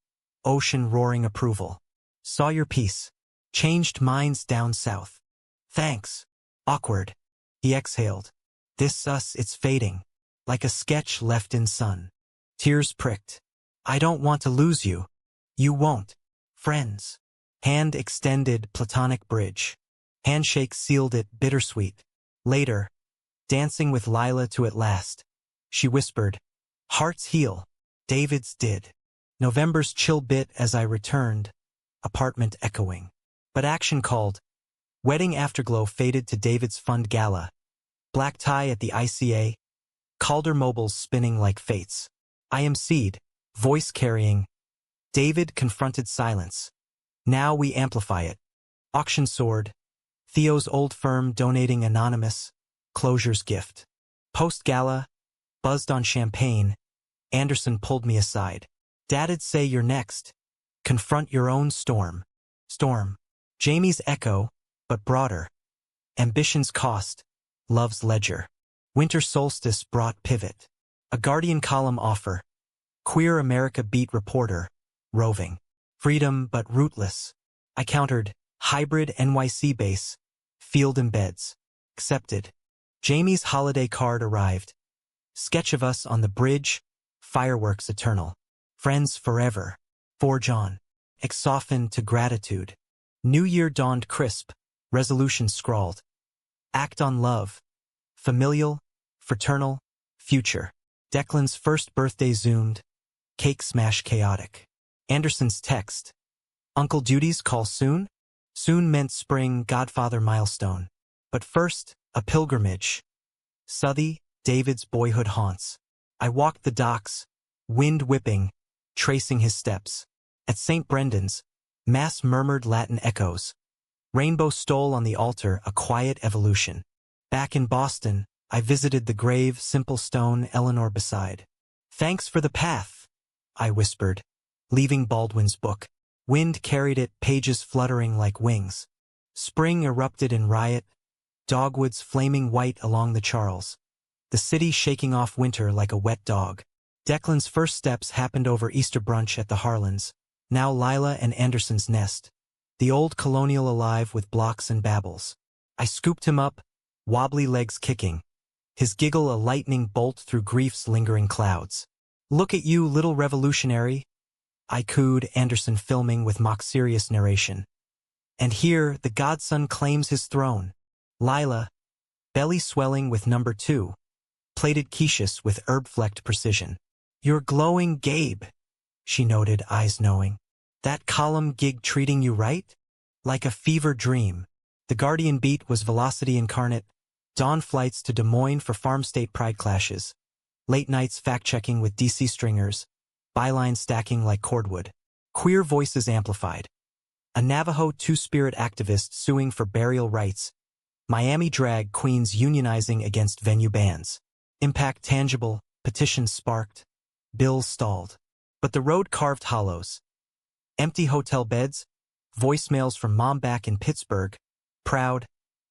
Ocean roaring approval. Saw your piece. Changed minds down south. Thanks. Awkward. He exhaled. This us, it's fading. Like a sketch left in sun. Tears pricked. I don't want to lose you. You won't. Friends. Hand extended, platonic bridge. Handshake sealed it, bittersweet. Later. Dancing with Lila to at last. She whispered. Hearts heal. David's did. November's chill bit as I returned. Apartment echoing. But action called. Wedding afterglow faded to David's fund gala. Black tie at the ICA. Calder mobiles spinning like fates. I emceed. Voice carrying. David confronted silence. Now we amplify it. Auction soared. Theo's old firm donating anonymous. Closure's gift. Post-gala. Buzzed on champagne. Anderson pulled me aside. Dad'd say you're next. Confront your own storm. Storm. Jamie's echo, but broader. Ambition's cost. Love's ledger. Winter solstice brought pivot. A Guardian column offer. Queer America beat reporter. Roving. Freedom but rootless. I countered. Hybrid NYC base. Field embeds. Accepted. Jamie's holiday card arrived. Sketch of us on the bridge. Fireworks eternal. Friends forever. Forge on. Softened to gratitude. New Year dawned crisp. Resolution scrawled. Act on love. Familial. Fraternal. Future. Declan's first birthday zoomed. Cake smash chaotic. Anderson's text. Uncle Duty's call soon? Soon meant spring, Godfather milestone. But first, a pilgrimage. Southey, David's boyhood haunts. I walked the docks, wind whipping, tracing his steps. At St. Brendan's, mass murmured Latin echoes. Rainbow stole on the altar, a quiet evolution. Back in Boston, I visited the grave, simple stone, Eleanor beside. Thanks for the path, I whispered, leaving Baldwin's book. Wind carried it, pages fluttering like wings. Spring erupted in riot, dogwoods flaming white along the Charles. The city shaking off winter like a wet dog. Declan's first steps happened over Easter brunch at the Harlans, now Lila and Anderson's nest. The old colonial alive with blocks and babbles. I scooped him up, wobbly legs kicking. His giggle a lightning bolt through grief's lingering clouds. Look at you, little revolutionary. I cooed, Anderson filming with mock-serious narration. And here, the godson claims his throne. Lila, belly swelling with number 2, plated quiches with herb-flecked precision. You're glowing, Gabe, she noted, eyes knowing. That column gig treating you right? Like a fever dream. The Guardian beat was velocity incarnate. Dawn flights to Des Moines for farm state pride clashes. Late nights fact-checking with DC stringers. Bylines stacking like cordwood. Queer voices amplified. A Navajo two-spirit activist suing for burial rights. Miami drag queens unionizing against venue bans. Impact tangible, petitions sparked. Bills stalled. But the road carved hollows. Empty hotel beds. Voicemails from mom back in Pittsburgh. Proud.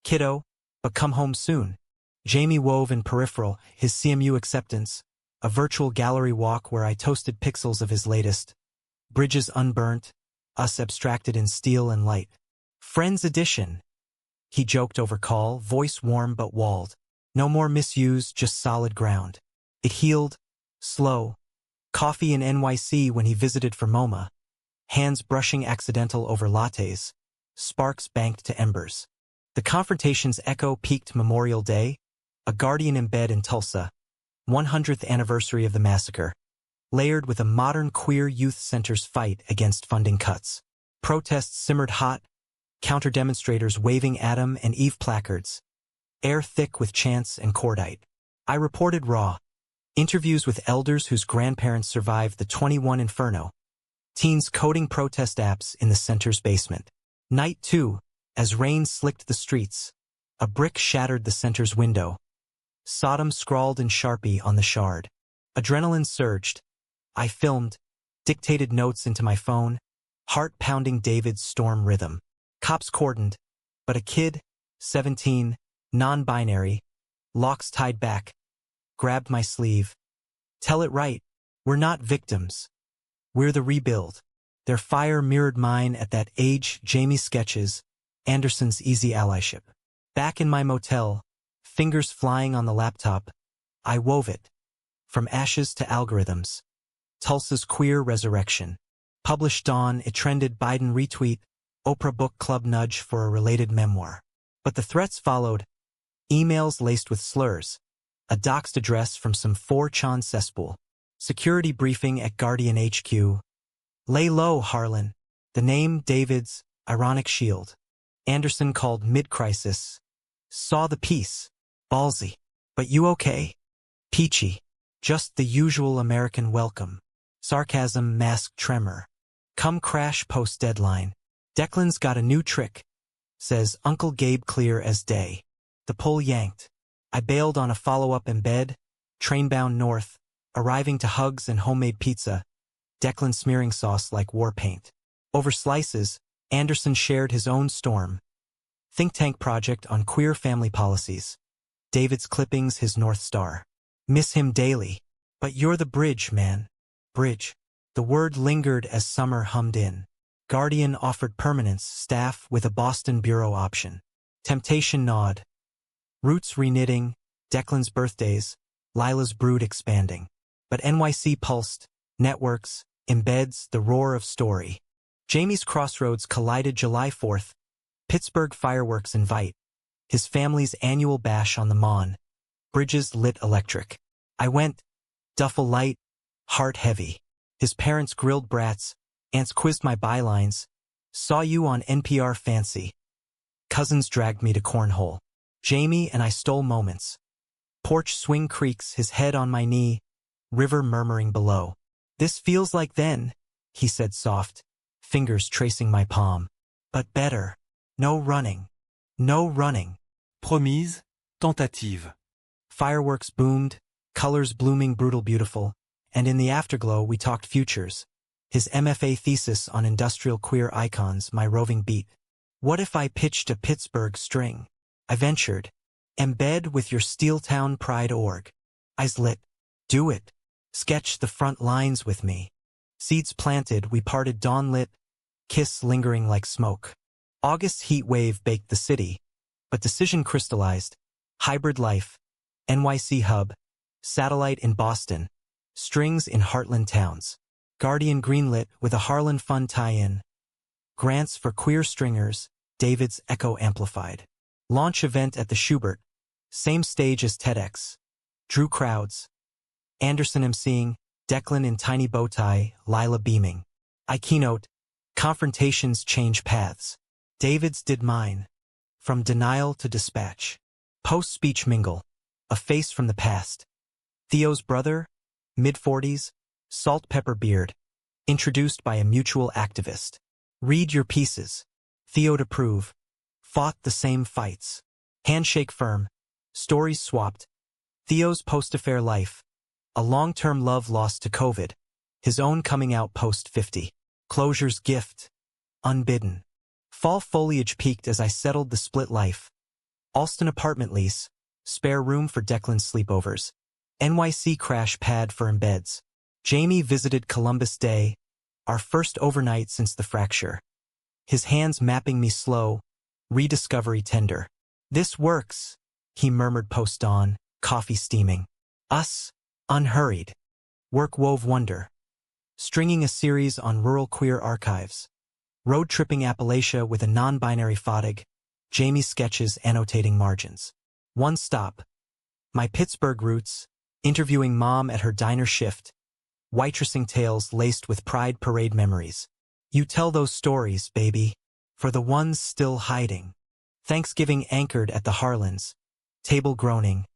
Kiddo, but come home soon. Jamie wove in peripheral, his CMU acceptance, a virtual gallery walk where I toasted pixels of his latest. Bridges unburnt, us abstracted in steel and light. Friends edition. He joked over call, voice warm but walled. No more misuse, just solid ground. It healed, slow. Coffee in NYC when he visited for MoMA. Hands brushing accidental over lattes. Sparks banked to embers. The confrontation's echo peaked Memorial Day, a guardian in bed in Tulsa. 100th anniversary of the massacre. Layered with a modern queer youth center's fight against funding cuts. Protests simmered hot, counter-demonstrators waving Adam and Eve placards. Air thick with chants and cordite. I reported raw. Interviews with elders whose grandparents survived the 21 Inferno. Teens coding protest apps in the center's basement. Night 2, as rain slicked the streets. A brick shattered the center's window. Sodom scrawled in Sharpie on the shard. Adrenaline surged. I filmed, dictated notes into my phone, heart-pounding David's storm rhythm. Cops cordoned, but a kid, 17, non-binary, locks tied back, grabbed my sleeve. Tell it right, we're not victims. We're the rebuild. Their fire mirrored mine at that age. Jamie's sketches, Anderson's easy allyship. Back in my motel, fingers flying on the laptop, I wove it. From ashes to algorithms. Tulsa's queer resurrection. Published Dawn, it trended Biden retweet, Oprah Book Club nudge for a related memoir. But the threats followed. Emails laced with slurs. A doxed address from some 4chan cesspool. Security briefing at Guardian HQ. Lay low, Harlan. The name David's ironic shield. Anderson called mid-crisis. Saw the piece. Ballsy. But you okay? Peachy. Just the usual American welcome. Sarcasm masked tremor. Come crash post-deadline. Declan's got a new trick. Says Uncle Gabe clear as day. The pull yanked. I bailed on a follow-up in bed, train-bound north, arriving to hugs and homemade pizza, Declan smearing sauce like war paint. Over slices, Anderson shared his own storm. Think tank project on queer family policies. David's clippings his North Star. Miss him daily. But you're the bridge, man. Bridge. The word lingered as summer hummed in. Guardian offered permanence, staff with a Boston bureau option. Temptation gnawed. Roots reknitting, Declan's birthdays, Lila's brood expanding. But NYC pulsed, networks, embeds the roar of story. Jamie's crossroads collided July 4th. Pittsburgh fireworks invite. His family's annual bash on the Mon. Bridges lit electric. I went, duffel light, heart heavy. His parents grilled brats, aunts quizzed my bylines. Saw you on NPR fancy. Cousins dragged me to cornhole. Jamie and I stole moments. Porch swing creaks, his head on my knee, river murmuring below. This feels like then, he said soft, fingers tracing my palm. But better. No running. No running. Promise, tentative. Fireworks boomed, colors blooming brutal beautiful, and in the afterglow we talked futures. His MFA thesis on industrial queer icons, my roving beat. What if I pitched a Pittsburgh string? I ventured. Embed with your Steeltown pride org. Eyes lit. Do it. Sketch the front lines with me. Seeds planted, we parted dawn lit, kiss lingering like smoke. August heat wave baked the city, but decision crystallized. Hybrid life. NYC hub. Satellite in Boston. Strings in Heartland towns. Guardian greenlit with a Harlan Fund tie-in. Grants for queer stringers, David's echo amplified. Launch event at the Schubert. Same stage as TEDx. Drew crowds. Anderson emceeing, Declan in tiny bow tie, Lila beaming. I keynote. Confrontations change paths. David's did mine. From denial to dispatch. Post-speech mingle. A face from the past. Theo's brother, mid-40s, salt pepper beard. Introduced by a mutual activist. Read your pieces. Theo to prove. Fought the same fights. Handshake firm. Stories swapped. Theo's post-affair life. A long-term love lost to COVID. His own coming out post-50. Closure's gift. Unbidden. Fall foliage peaked as I settled the split life. Alston apartment lease, spare room for Declan's sleepovers. NYC crash pad for embeds. Jamie visited Columbus Day, our first overnight since the fracture. His hands mapping me slow, rediscovery tender. This works, he murmured post-dawn, coffee steaming. Us, unhurried. Work wove wonder. Stringing a series on rural queer archives. Road-tripping Appalachia with a non-binary footage. Jamie's sketches annotating margins. One stop. My Pittsburgh roots, interviewing mom at her diner shift. Waitressing tales laced with pride parade memories. You tell those stories, baby, for the ones still hiding. Thanksgiving anchored at the Harlans. Table groaning.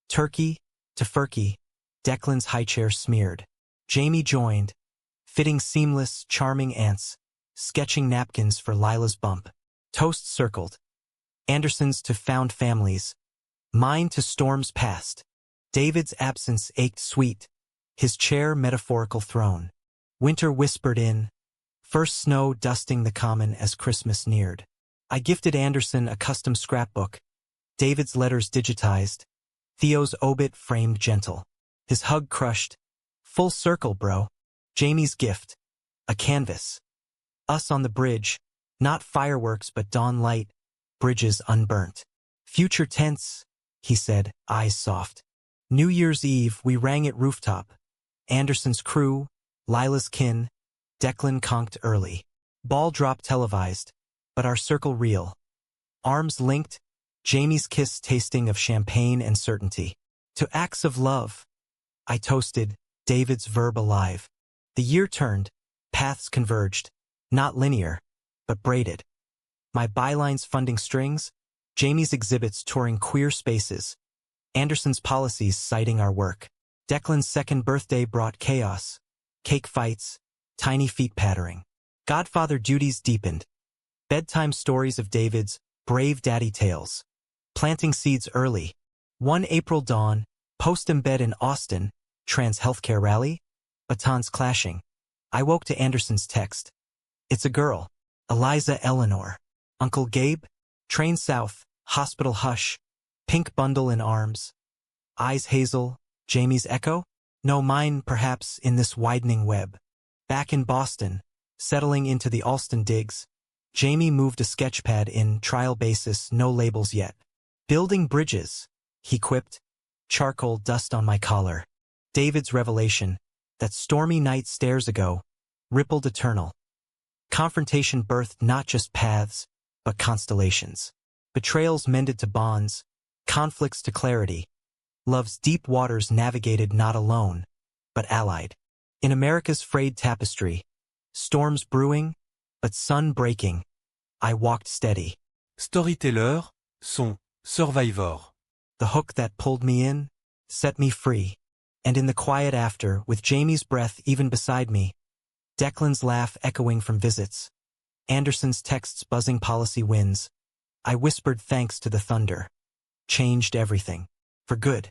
Turkey, tofurkey, Declan's high chair smeared. Jamie joined, fitting seamless, charming ants, sketching napkins for Lila's bump. Toast circled. Anderson's to found families. Mine to storms past. David's absence ached sweet. His chair metaphorical throne. Winter whispered in. First snow dusting the common as Christmas neared. I gifted Anderson a custom scrapbook. David's letters digitized. Theo's obit framed gentle. His hug crushed. Full circle, bro. Jamie's gift. A canvas. Us on the bridge. Not fireworks but dawn light. Bridges unburnt. Future tense, he said, eyes soft. New Year's Eve we rang at rooftop. Anderson's crew, Lila's kin, Declan conked early. Ball drop televised, but our circle real. Arms linked, Jamie's kiss tasting of champagne and certainty. To acts of love, I toasted, David's verb alive. The year turned, paths converged, not linear, but braided. My bylines funding strings, Jamie's exhibits touring queer spaces, Anderson's policies citing our work. Declan's second birthday brought chaos, cake fights, tiny feet pattering. Godfather duties deepened. Bedtime stories of David's brave daddy tales. Planting seeds early. One April dawn, post-embed in Austin, trans healthcare rally, batons clashing. I woke to Anderson's text. It's a girl, Eliza Eleanor. Uncle Gabe, train south, hospital hush, pink bundle in arms. Eyes hazel, Jamie's echo? No, mine, perhaps, in this widening web. Back in Boston, settling into the Alston digs, Jamie moved a sketchpad in trial basis, no labels yet. Building bridges, he quipped, charcoal dust on my collar. David's revelation, that stormy night stairs ago, rippled eternal. Confrontation birthed not just paths, but constellations. Betrayals mended to bonds, conflicts to clarity. Love's deep waters navigated not alone, but allied. In America's frayed tapestry, storms brewing, but sun breaking, I walked steady. Storyteller, son survivor. The hook that pulled me in, set me free. And in the quiet after, with Jamie's breath even beside me, Declan's laugh echoing from visits, Anderson's texts buzzing policy winds, I whispered thanks to the thunder. Changed everything. For good.